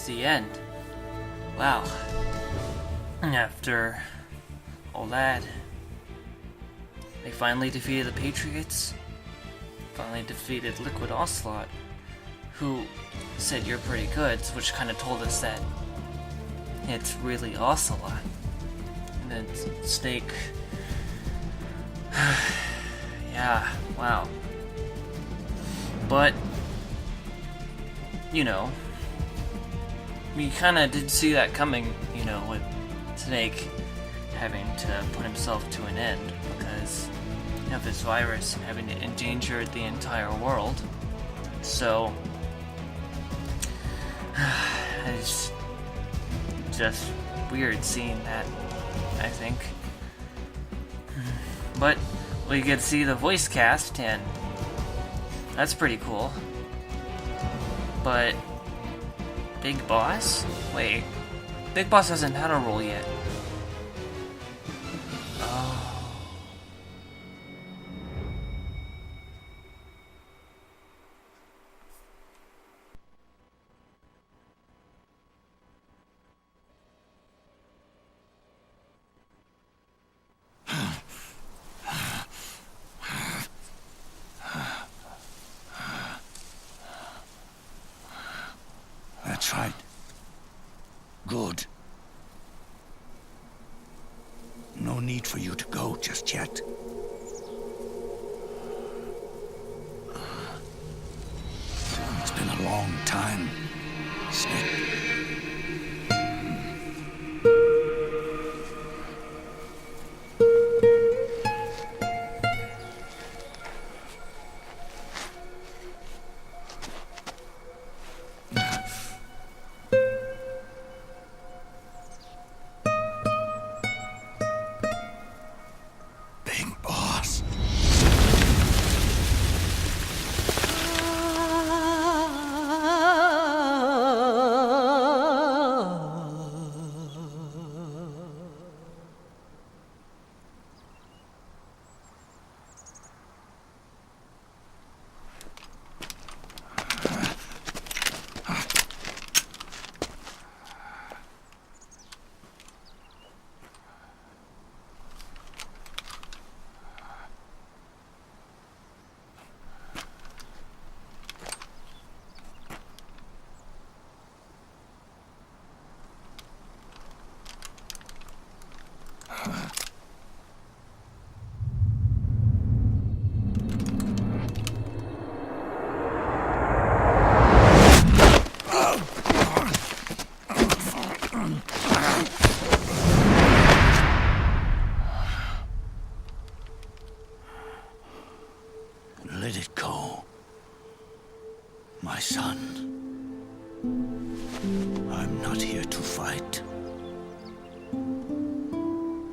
the end. Wow. After all that, they finally defeated the Patriots, finally defeated Liquid Ocelot, who said you're pretty good, which kind of told us that it's really Ocelot. And then Snake. Yeah, wow. But, you know, we kind of did see that coming, you know, with Snake having to put himself to an end because of this virus and having to endanger the entire world. So, it's just weird seeing that, I think. But we get to see the voice cast, and that's pretty cool. But Big Boss? Wait, Big Boss hasn't had a role yet. Oh. That's right. Good. go just yet. It's been a long time, Snake. Let it go, my son. I'm not here to fight.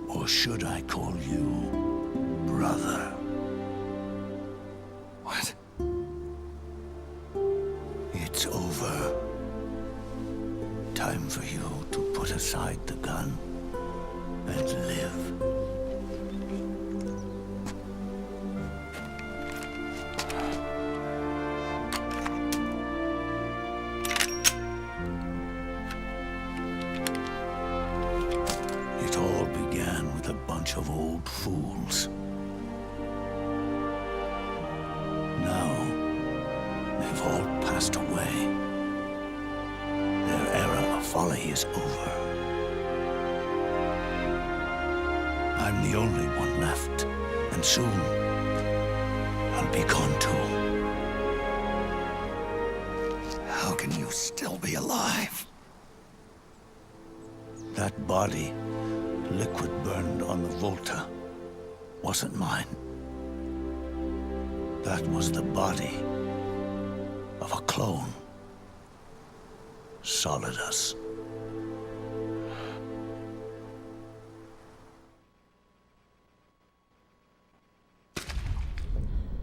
Or should I call you brother? What? It's over. Time for you to put aside the gun and live. It all began with a bunch of old fools. Now, they've all passed away. Their era of folly is over. I'm the only one left, and soon I'll be gone too. How can you still be alive? That body, liquid burned on the Volta, wasn't mine. That was the body of a clone. Solidus.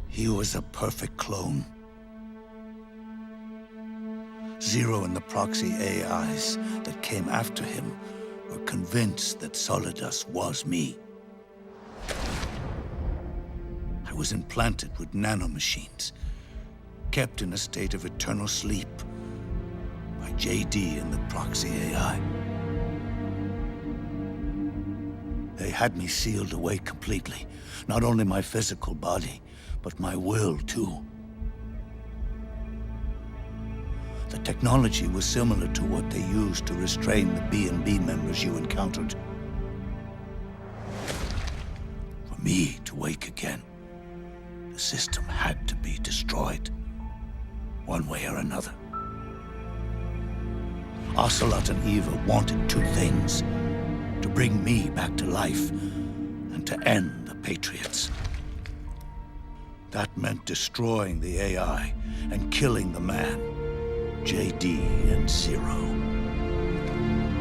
He was a perfect clone. Zero and the proxy AIs that came after him were convinced that Solidus was me. I was implanted with nanomachines, kept in a state of eternal sleep by JD and the proxy AI. They had me sealed away completely, not only my physical body, but my will too. The technology was similar to what they used to restrain the B&B members you encountered. For me to wake again, the system had to be destroyed, one way or another. Ocelot and Eva wanted two things: to bring me back to life and to end the Patriots. That meant destroying the AI and killing the man, JD and Zero.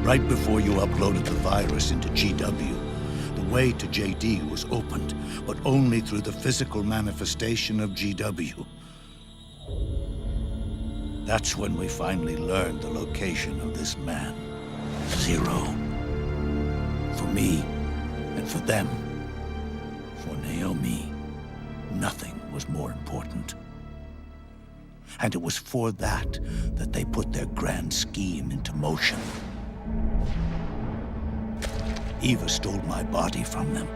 Right before you uploaded the virus into GW, the way to JD was opened, but only through the physical manifestation of GW. That's when we finally learned the location of this man, Zero. For me, and for them, for Naomi, nothing was more important. And it was for that they put their grand scheme into motion. Eva stole my body from them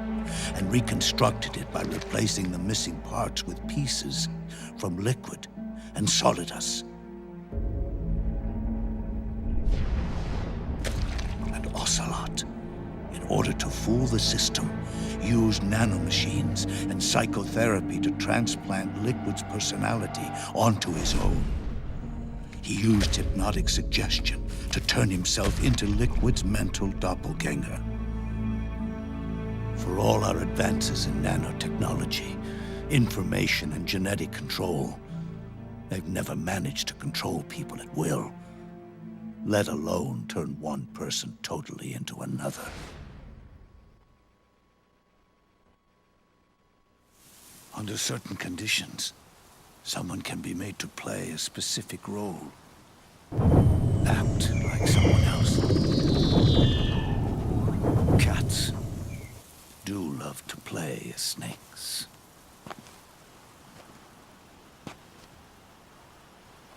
and reconstructed it by replacing the missing parts with pieces from Liquid and Solidus. And Ocelot, in order to fool the system, used nanomachines and psychotherapy to transplant Liquid's personality onto his own. He used hypnotic suggestion to turn himself into Liquid's mental doppelganger. For all our advances in nanotechnology, information and genetic control, they've never managed to control people at will, let alone turn one person totally into another. Under certain conditions, someone can be made to play a specific role. Act like someone else. Cats do love to play as snakes.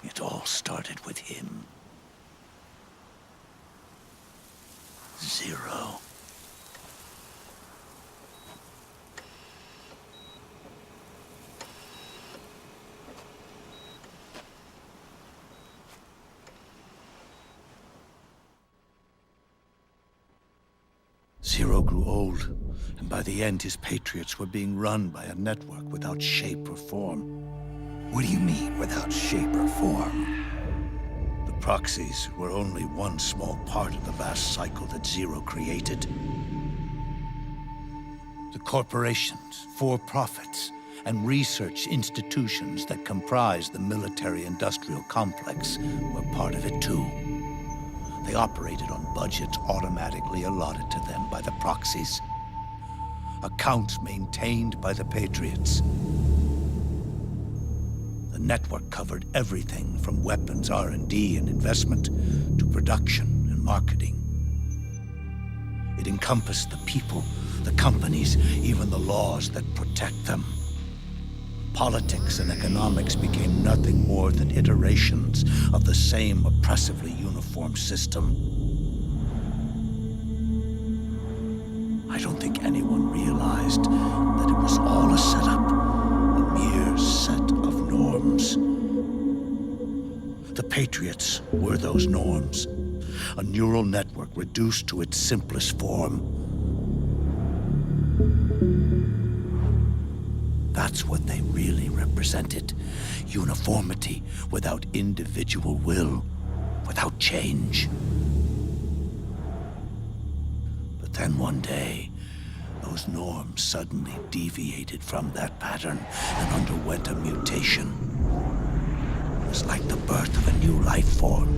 It all started with him. Zero. Zero grew old, and by the end his Patriots were being run by a network without shape or form. What do you mean, without shape or form? The proxies were only one small part of the vast cycle that Zero created. The corporations, for-profits, and research institutions that comprise the military-industrial complex were part of it too. They operated on budgets automatically allotted to them by the proxies. Accounts maintained by the Patriots. The network covered everything from weapons R&D and investment to production and marketing. It encompassed the people, the companies, even the laws that protect them. Politics and economics became nothing more than iterations of the same oppressively uniform system. I don't think anyone realized that it was all a setup, a mere set of norms. The Patriots were those norms, a neural network reduced to its simplest form. That's what they really represented. Uniformity without individual will, without change. But then one day, those norms suddenly deviated from that pattern and underwent a mutation. It was like the birth of a new life form.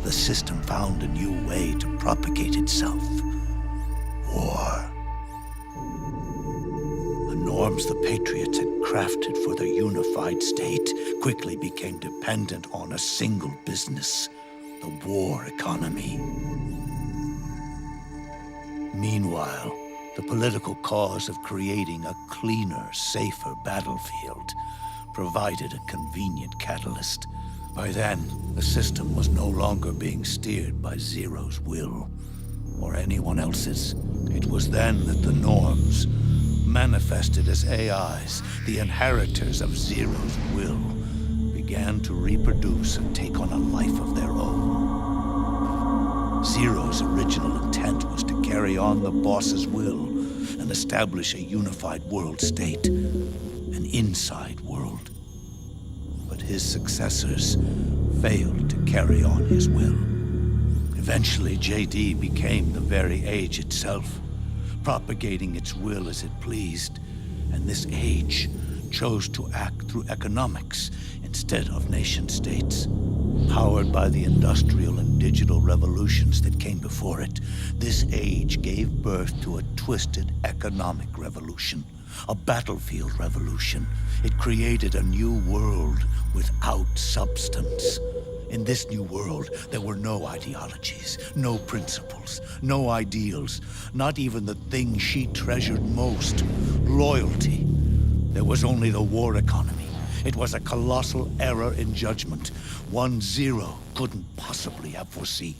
The system found a new way to propagate itself. War. Norms the Patriots had crafted for their unified state quickly became dependent on a single business, the war economy. Meanwhile, the political cause of creating a cleaner, safer battlefield provided a convenient catalyst. By then, the system was no longer being steered by Zero's will, or anyone else's. It was then that the norms, manifested as AIs, the inheritors of Zero's will, began to reproduce and take on a life of their own. Zero's original intent was to carry on the boss's will and establish a unified world state, an inside world. But his successors failed to carry on his will. Eventually, JD became the very age itself, propagating its will as it pleased, and this age chose to act through economics instead of nation-states. Powered by the industrial and digital revolutions that came before it, this age gave birth to a twisted economic revolution, a battlefield revolution. It created a new world without substance. In this new world, there were no ideologies, no principles, no ideals, not even the thing she treasured most, loyalty. There was only the war economy. It was a colossal error in judgment, one Zero couldn't possibly have foreseen.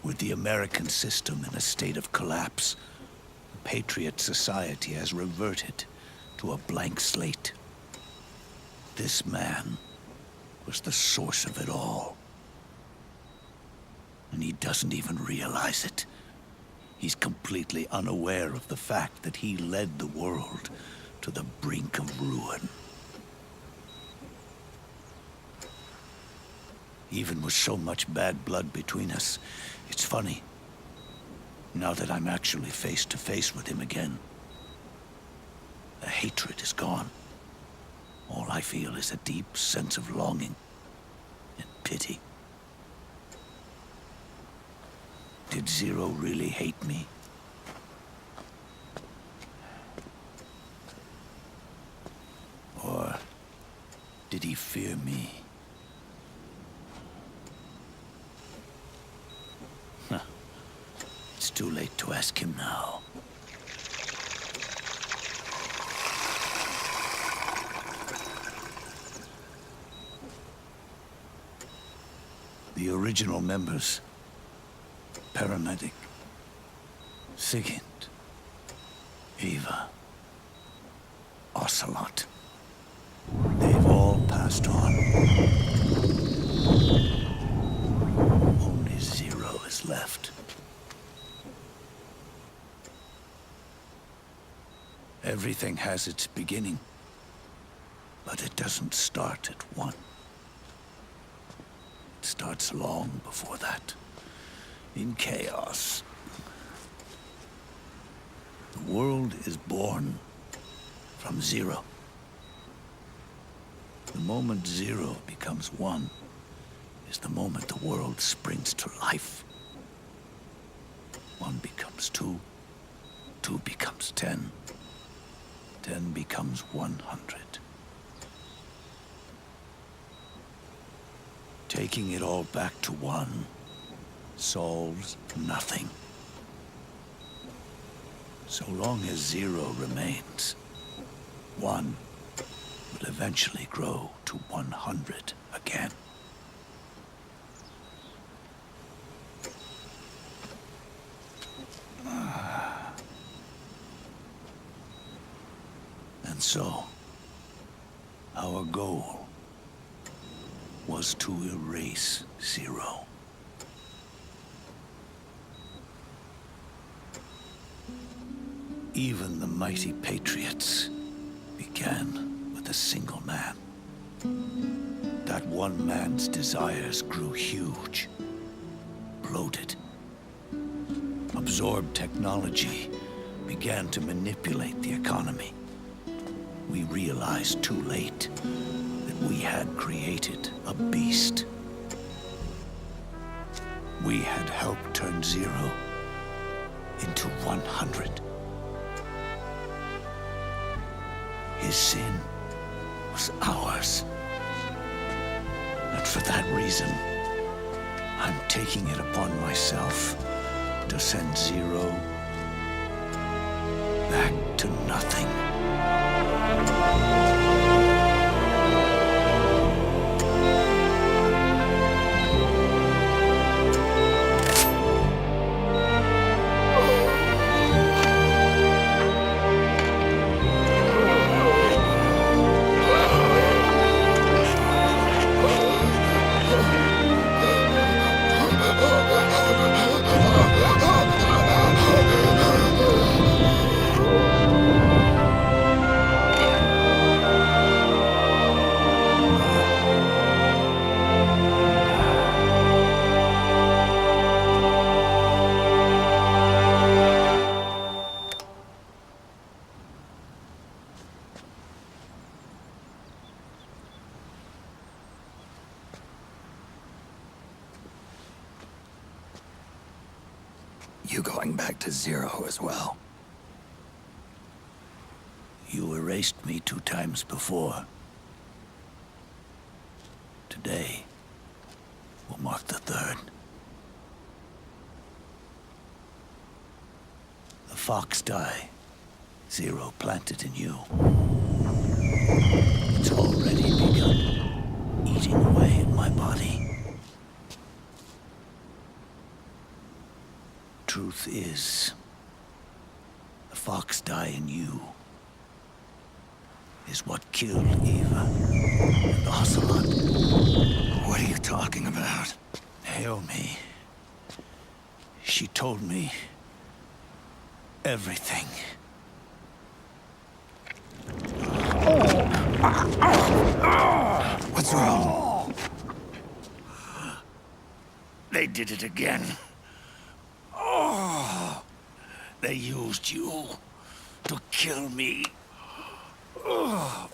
With the American system in a state of collapse, Patriot society has reverted to a blank slate. This man was the source of it all. And he doesn't even realize it. He's completely unaware of the fact that he led the world to the brink of ruin. Even with so much bad blood between us, it's funny. Now that I'm actually face to face with him again, the hatred is gone. All I feel is a deep sense of longing and pity. Did Zero really hate me? Or did he fear me? Huh. It's too late to ask him now. The original members, Paramedic, Sigint, Eva, Ocelot, they've all passed on. Only Zero is left. Everything has its beginning, but it doesn't start at one. It starts long before that, in chaos. The world is born from zero. The moment zero becomes one is the moment the world springs to life. One becomes two, two becomes 10, 10 becomes 100. Taking it all back to one solves nothing. So long as zero remains, one will eventually grow to 100 again. And so, our goal was to erase Zero. Even the mighty Patriots began with a single man. That one man's desires grew huge, bloated, absorbed technology, began to manipulate the economy. We realized too late that we had created a beast. We had helped turn Zero into 100. His sin was ours. And for that reason, I'm taking it upon myself to send Zero back to nothing. You going back to Zero as well? You erased me 2 times before. Today will mark the 3rd. The fox die Zero planted in you. It's already begun eating away at my body. Truth is, the fox die in you is what killed Eva and Ocelot. What are you talking about? Naomi She told me everything. What's wrong? They did it again. Oh, they used you to kill me. Oh,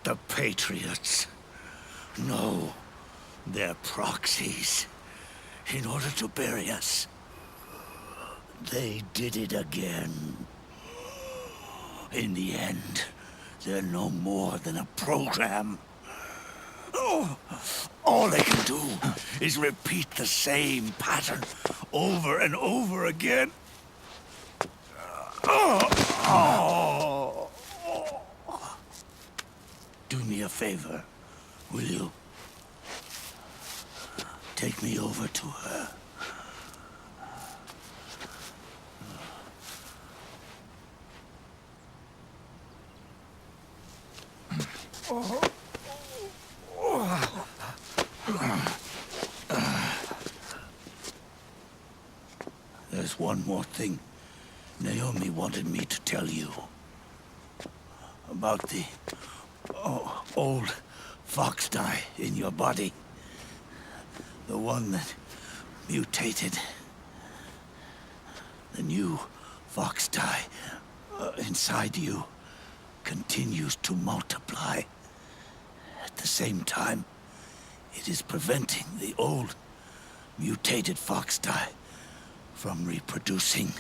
the Patriots. No, they're proxies. In order to bury us. They did it again. In the end, they're no more than a program. Oh, all they can do is repeat the same pattern over and over again. Do me a favor, will you? Take me over to her. There's one more thing Naomi wanted me to tell you. About the old fox dye in your body. The one that mutated. The new fox dye inside you continues to multiply. At the same time, it is preventing the old mutated fox dye from reproducing.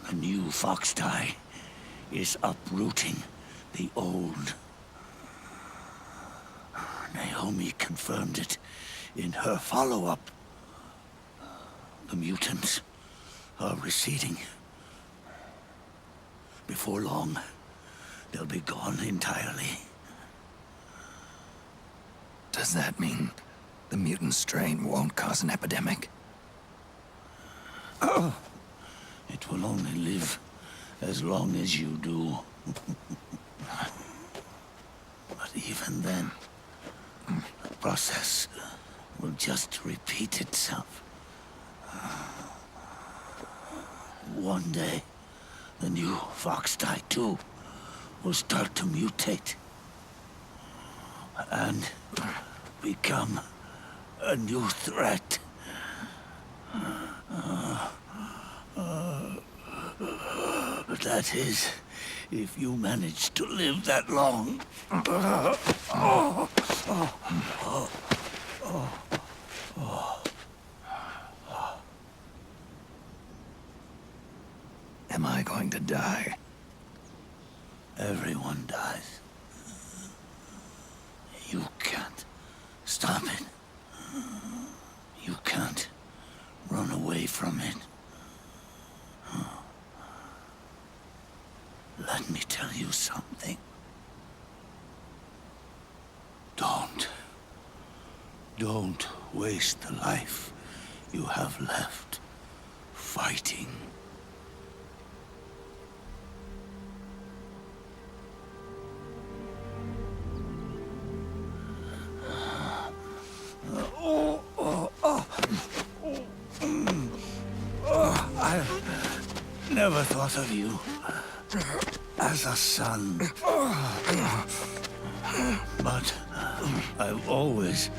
The new fox dye is uprooting the old. Naomi confirmed it in her follow-up. The mutants are receding. Before long, they'll be gone entirely. Does that mean the mutant strain won't cause an epidemic? Oh, it will only live as long as you do. But even then, the process will just repeat itself. One day, the new fox dye too will start to mutate and become a new threat. That is, if you manage to live that long. Am I going to die? Everyone dies. You can't stop it. You can't run away from it. Let me tell you something. Don't waste the life you have left fighting. I never thought of you as a son. But I've always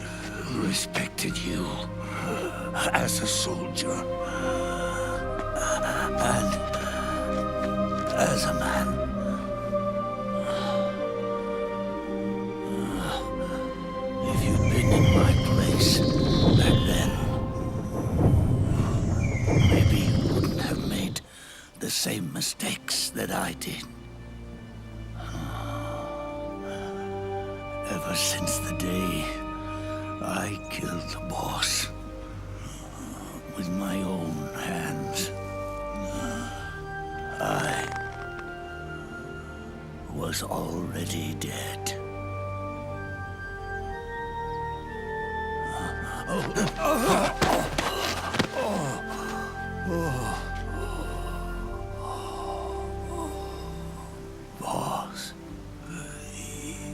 respected you as a soldier and as a man. If you'd been in my place back then, maybe you wouldn't have made the same mistakes that I did. Ever since the day I killed the boss with my own hands, I was already dead. Boss,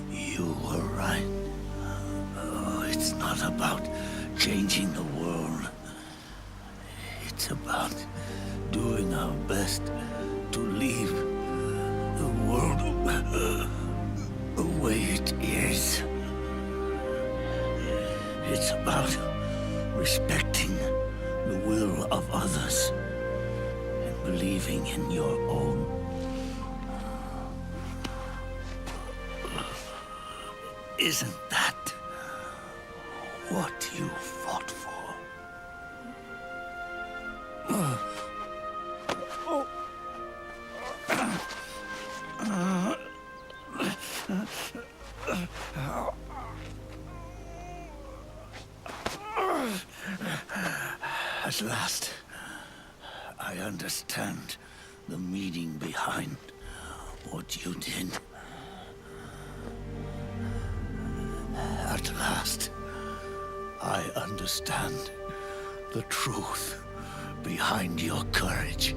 you were right. It's not not about changing the world. It's about doing our best to leave the world the way it is. It's about respecting the will of others and believing in your own. Isn't that what you fought for? At last, I understand the meaning behind what you did. At last, I understand the truth behind your courage.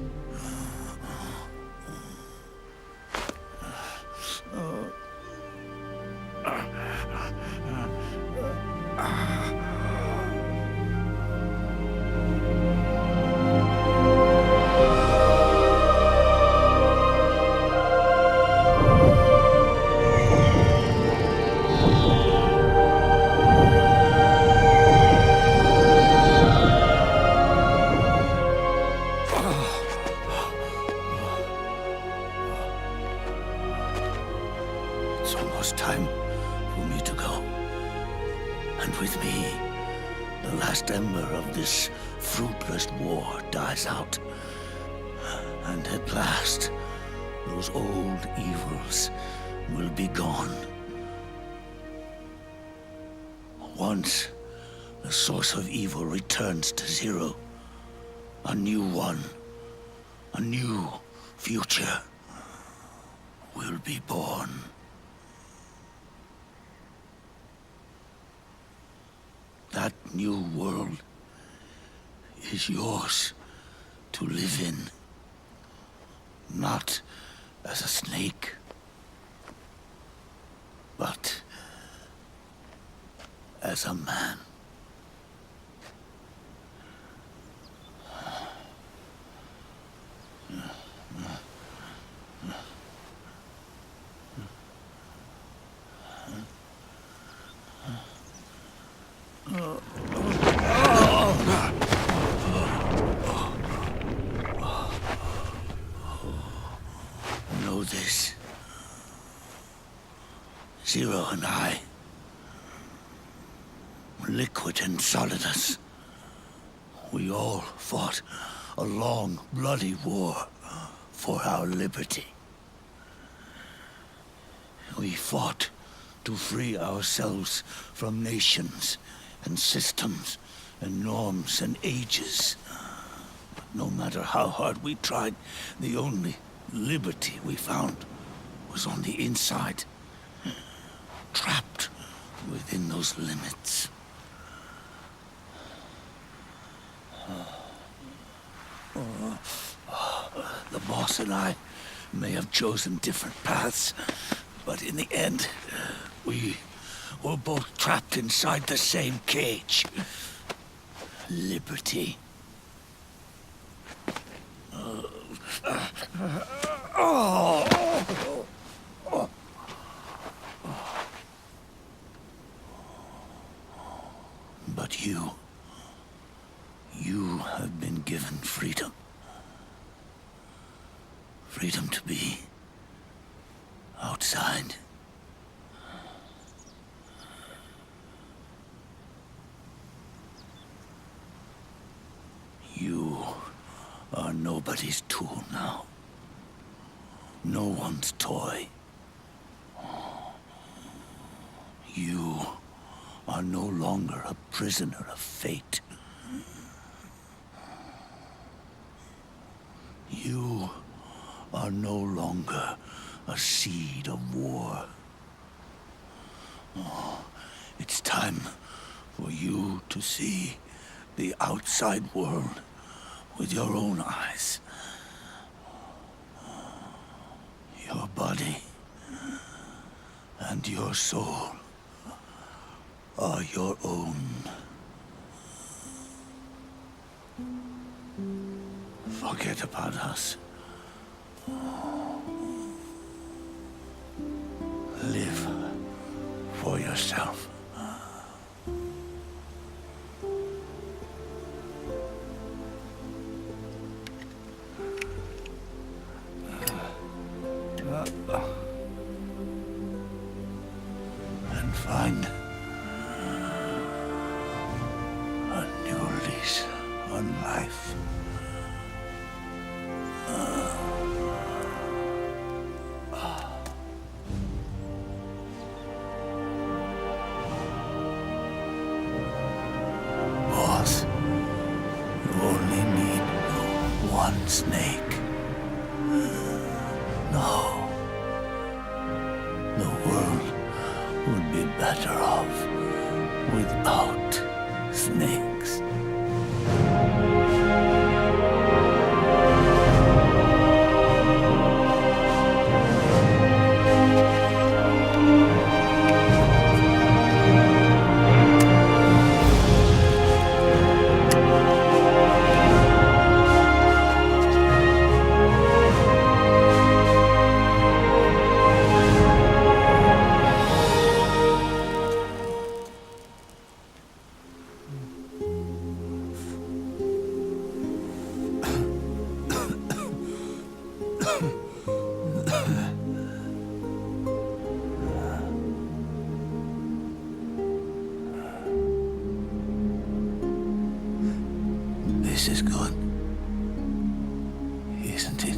It's almost time for me to go. And with me, the last ember of this fruitless war dies out. And at last, those old evils will be gone. Once the source of evil returns to zero, a new one, a new future will be born. That new world is yours to live in, not as a snake, but as a man. Know this. Zero and I, liquid and solidus, we all fought a long, bloody war for our liberty. We fought to free ourselves from nations and systems and norms and ages. But no matter how hard we tried, the only liberty we found was on the inside, trapped within those limits. The boss and I may have chosen different paths, but in the end, we were both trapped inside the same cage. Liberty. But you have been given freedom. Freedom to be outside. You are nobody's tool now. No one's toy. You are no longer a prisoner of fate. You are no longer a seed of war. It's time for you to see the outside world with your own eyes. Your body and your soul are your own. Forget about us. Live for yourself. And find a new lease on life. Boss, you only need one snake. No. The world would be better off without snakes. This is good, isn't it?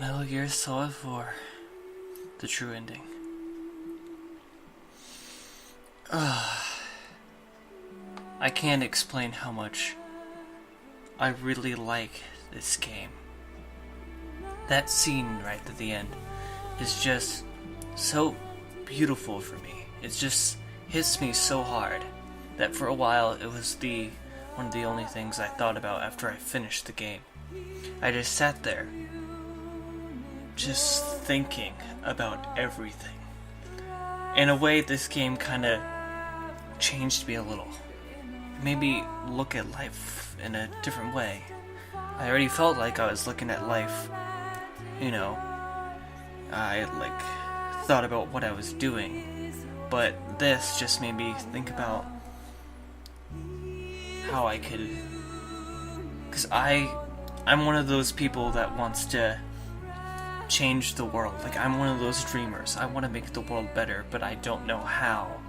Metal Gear Solid 4. The true ending. I can't explain how much I really like this game. That scene right at the end is just so beautiful for me. It just hits me so hard that for a while it was one of the only things I thought about after I finished the game. I just sat there just thinking about everything. In a way, this game kind of changed me a little. It made me look at life in a different way. I already felt like I was looking at life, I thought about what I was doing, but this just made me think about how I could, because I'm one of those people that wants to change the world. Like, I'm one of those dreamers. I want to make the world better, but I don't know how.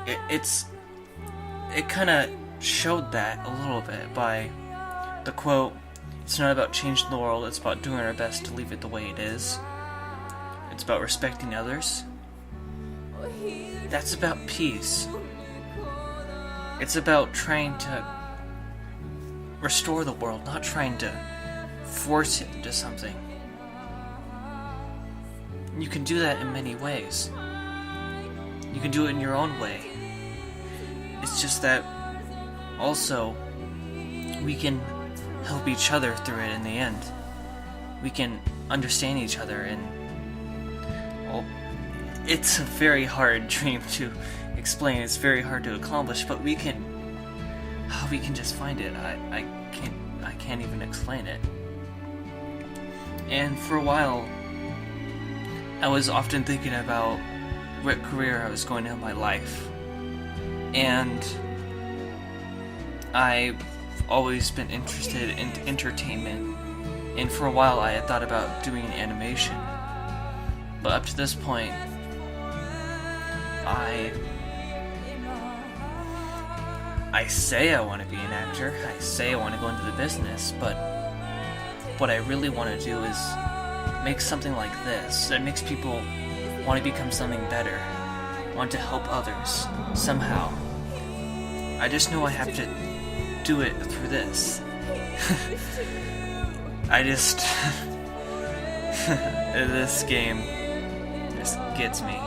It kind of showed that a little bit by the quote, "It's not about changing the world, it's about doing our best to leave it the way it is. It's about respecting others." That's about peace. It's about trying to restore the world, not trying to force it into something. You can do that in many ways. You can do it in your own way. It's just that also we can help each other through it in the end. We can understand each other, and it's a very hard dream to explain. It's very hard to accomplish, but we can just find it. I can't even explain it. And for a while, I was often thinking about what career I was going to have in my life. And I've always been interested in entertainment. And for a while I had thought about doing animation. But up to this point, I say I want to be an actor. I say I want to go into the business. But what I really want to do is makes something like this, that makes people want to become something better, want to help others, somehow. I just know I have to do it through this. This game just gets me.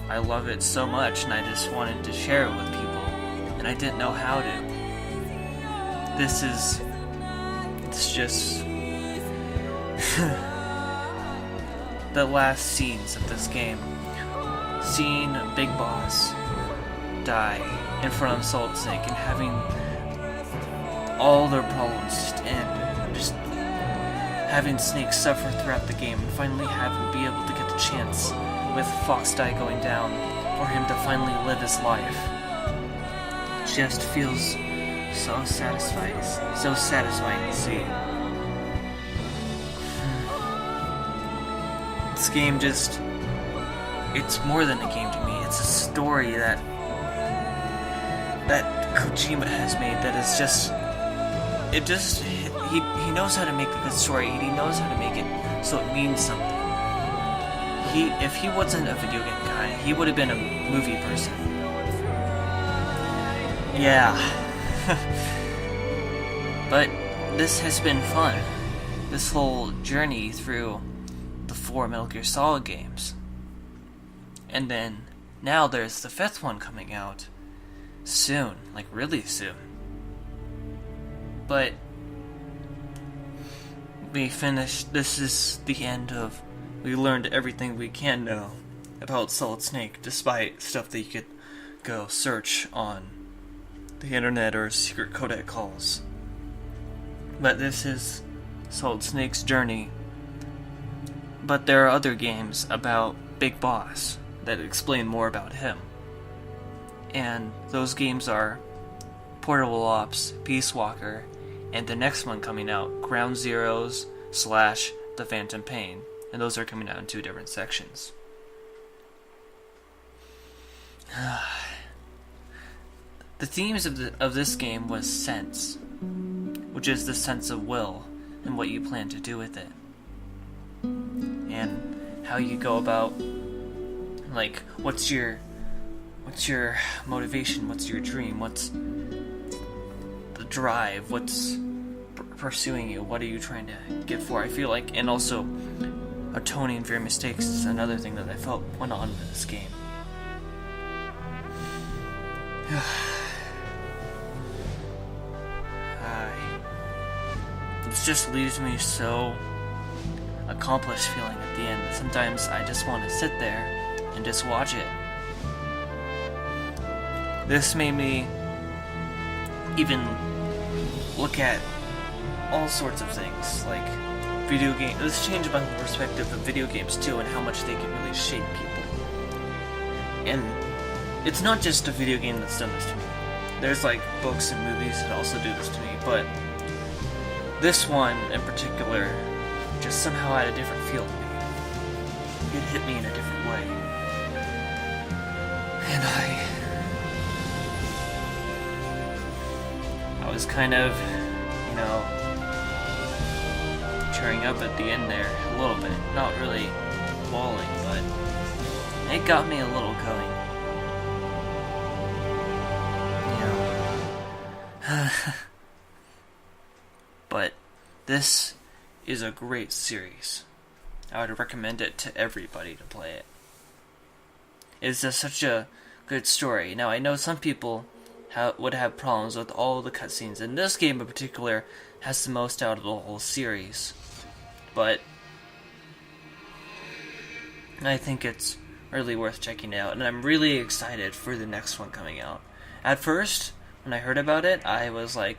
I love it so much, and I just wanted to share it with people, and I didn't know how to. It's just the last scenes of this game. Seeing Big Boss die in front of Solid Snake and having all their problems just end. Just having Snake suffer throughout the game and finally be able to get the chance with Fox Die going down for him to finally live his life. Just feels so satisfying to see. This game it's more than a game to me. It's a story that Kojima has made that is he knows how to make a good story, and he knows how to make it so it means something. If he wasn't a video game guy, he would have been a movie person. Yeah. But this has been fun. This whole journey through the 4 Metal Gear Solid games. And then, now there's the 5th one coming out. Soon. Like, really soon. But we finished. This is the end of. We learned everything we can know about Solid Snake, despite stuff that you could go search on the internet or secret codec calls. But this is Solid Snake's journey. But there are other games about Big Boss that explain more about him. And those games are Portable Ops, Peace Walker, and the next one coming out, Ground Zeroes / The Phantom Pain. And those are coming out in 2 different sections. The themes of this game was sense, which is the sense of will and what you plan to do with it. And how you go about, like, what's your motivation, what's your dream, what's the drive, what's pursuing you, what are you trying to get for. I feel like, and also atoning for your mistakes is another thing that I felt went on with this game. It just leaves me so accomplished feeling at the end. Sometimes I just want to sit there and just watch it. This made me even look at all sorts of things, like video games. This changed my perspective of video games too, and how much they can really shape people. And it's not just a video game that's done this to me. There's like books and movies that also do this to me, but this one in particular just somehow had a different feel to me. It hit me in a different way. And I was kind of, tearing up at the end there a little bit. Not really bawling, but it got me a little going. But this is a great series. I would recommend it to everybody to play it. It's just such a good story. Now, I know some people would have problems with all the cutscenes, and this game in particular has the most out of the whole series. But I think it's really worth checking out, and I'm really excited for the next one coming out. At first, when I heard about it, I was like,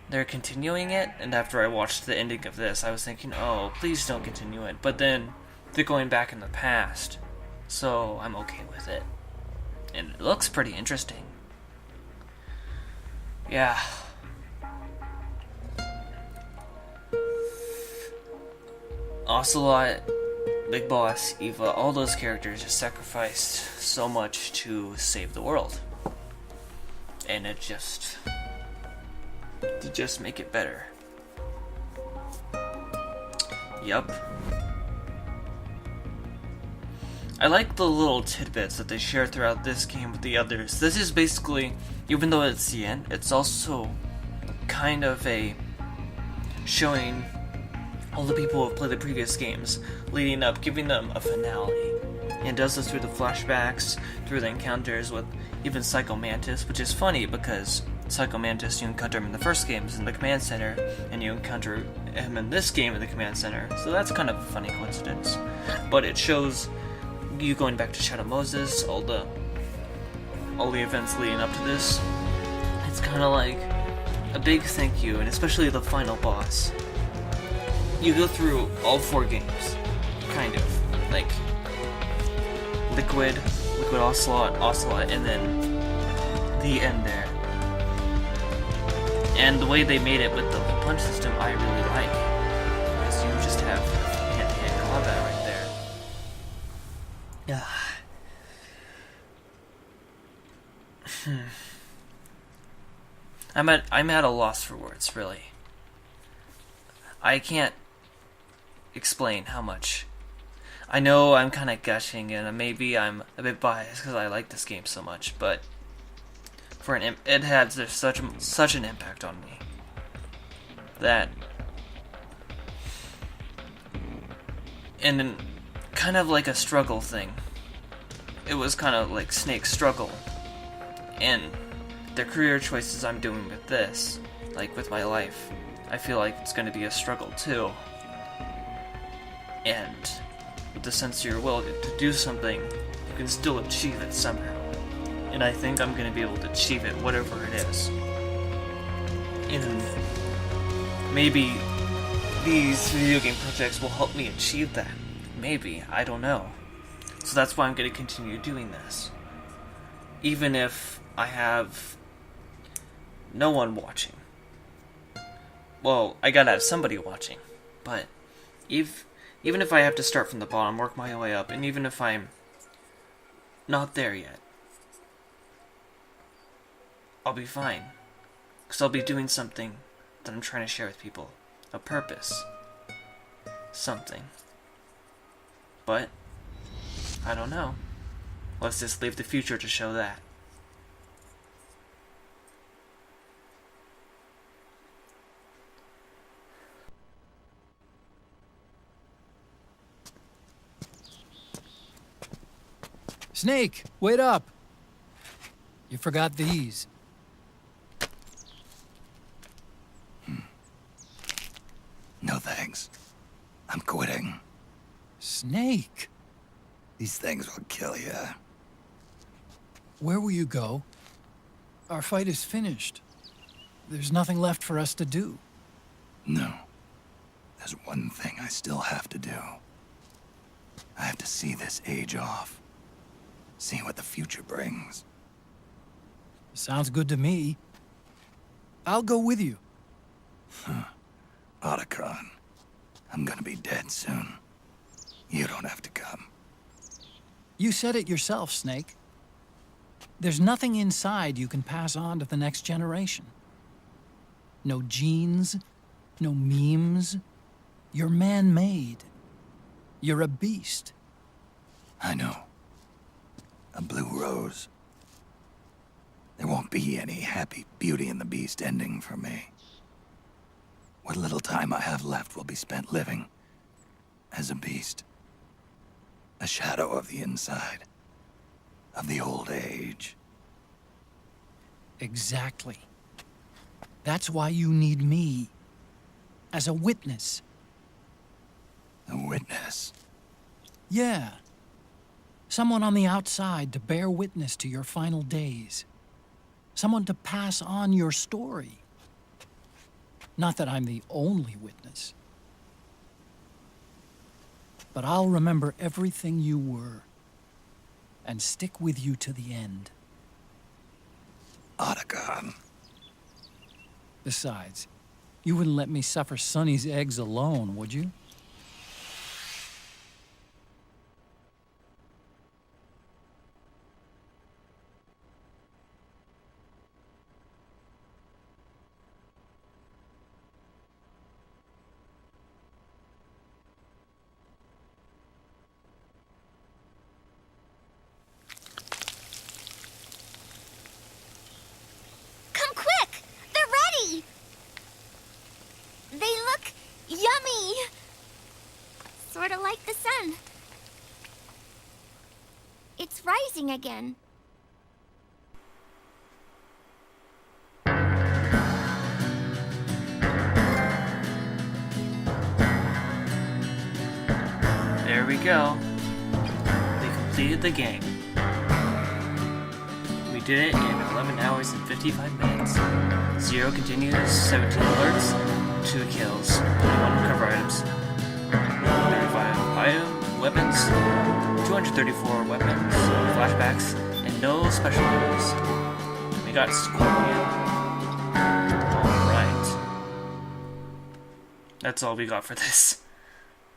they're continuing it, and after I watched the ending of this, I was thinking, oh, please don't continue it. But then, they're going back in the past, so I'm okay with it. And it looks pretty interesting. Yeah. Ocelot, Big Boss, Eva, all those characters just sacrificed so much to save the world. And it just make it better. Yup. I like the little tidbits that they share throughout this game with the others. This is basically, even though it's the end, it's also kind of a showing all the people who have played the previous games, leading up, giving them a finale. And does this through the flashbacks, through the encounters with even Psycho Mantis, which is funny because Psycho Mantis, you encounter him in the first games in the command center, and you encounter him in this game in the command center, so that's kind of a funny coincidence. But it shows you going back to Shadow Moses, all the events leading up to this. It's kind of like a big thank you, and especially the final boss. You go through all 4 games, kind of, like Liquid Ocelot, and then the end there. And the way they made it with the punch system, I really like, because you just have hand-to-hand combat right there. I'm at a loss for words, really. I can't explain how much. I know I'm kind of gushing, and maybe I'm a bit biased because I like this game so much, but it had such an impact on me that, and kind of like a struggle thing. It was kind of like Snake's struggle, and the career choices I'm doing with this, like with my life, I feel like it's going to be a struggle too. And with the sense of your will to do something, you can still achieve it somehow. And I think I'm going to be able to achieve it, whatever it is. And maybe these video game projects will help me achieve that. Maybe, I don't know. So that's why I'm going to continue doing this. Even if I have no one watching. Well, I gotta have somebody watching. But even if I have to start from the bottom, work my way up, and even if I'm not there yet, I'll be fine. Because I'll be doing something that I'm trying to share with people. A purpose. Something. But I don't know. Let's just leave the future to show that. Snake, wait up! You forgot these. No thanks. I'm quitting. Snake! These things will kill you. Where will you go? Our fight is finished. There's nothing left for us to do. No. There's one thing I still have to do. I have to see this age off. See what the future brings. Sounds good to me. I'll go with you. Otacon, I'm gonna be dead soon. You don't have to come. You said it yourself, Snake. There's nothing inside you can pass on to the next generation. No genes, no memes. You're man-made. You're a beast. I know. A blue rose. There won't be any happy Beauty and the Beast ending for me. What little time I have left will be spent living as a beast. A shadow of the inside. Of the old age. Exactly. That's why you need me. As a witness. A witness? Yeah. Someone on the outside to bear witness to your final days. Someone to pass on your story. Not that I'm the only witness. But I'll remember everything you were. And stick with you to the end. Otacon. Besides, you wouldn't let me suffer Sonny's eggs alone, would you? It's rising again. There we go. We completed the game. We did it in 11 hours and 55 minutes. 0 continues, 17 alerts, 2 kills, 21 recover items, 35 item weapons, 234 weapons, flashbacks, and no special items. We got Scorpion. Alright. That's all we got for this.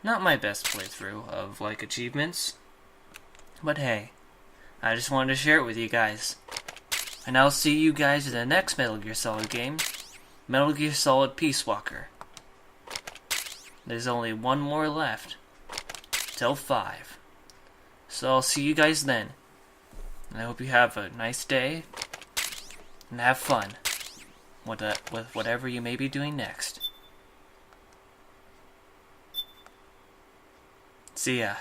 Not my best playthrough of, like, achievements. But hey, I just wanted to share it with you guys. And I'll see you guys in the next Metal Gear Solid game, Metal Gear Solid Peace Walker. There's only one more left, till 5. So I'll see you guys then. And I hope you have a nice day, and have fun with whatever you may be doing next. See ya.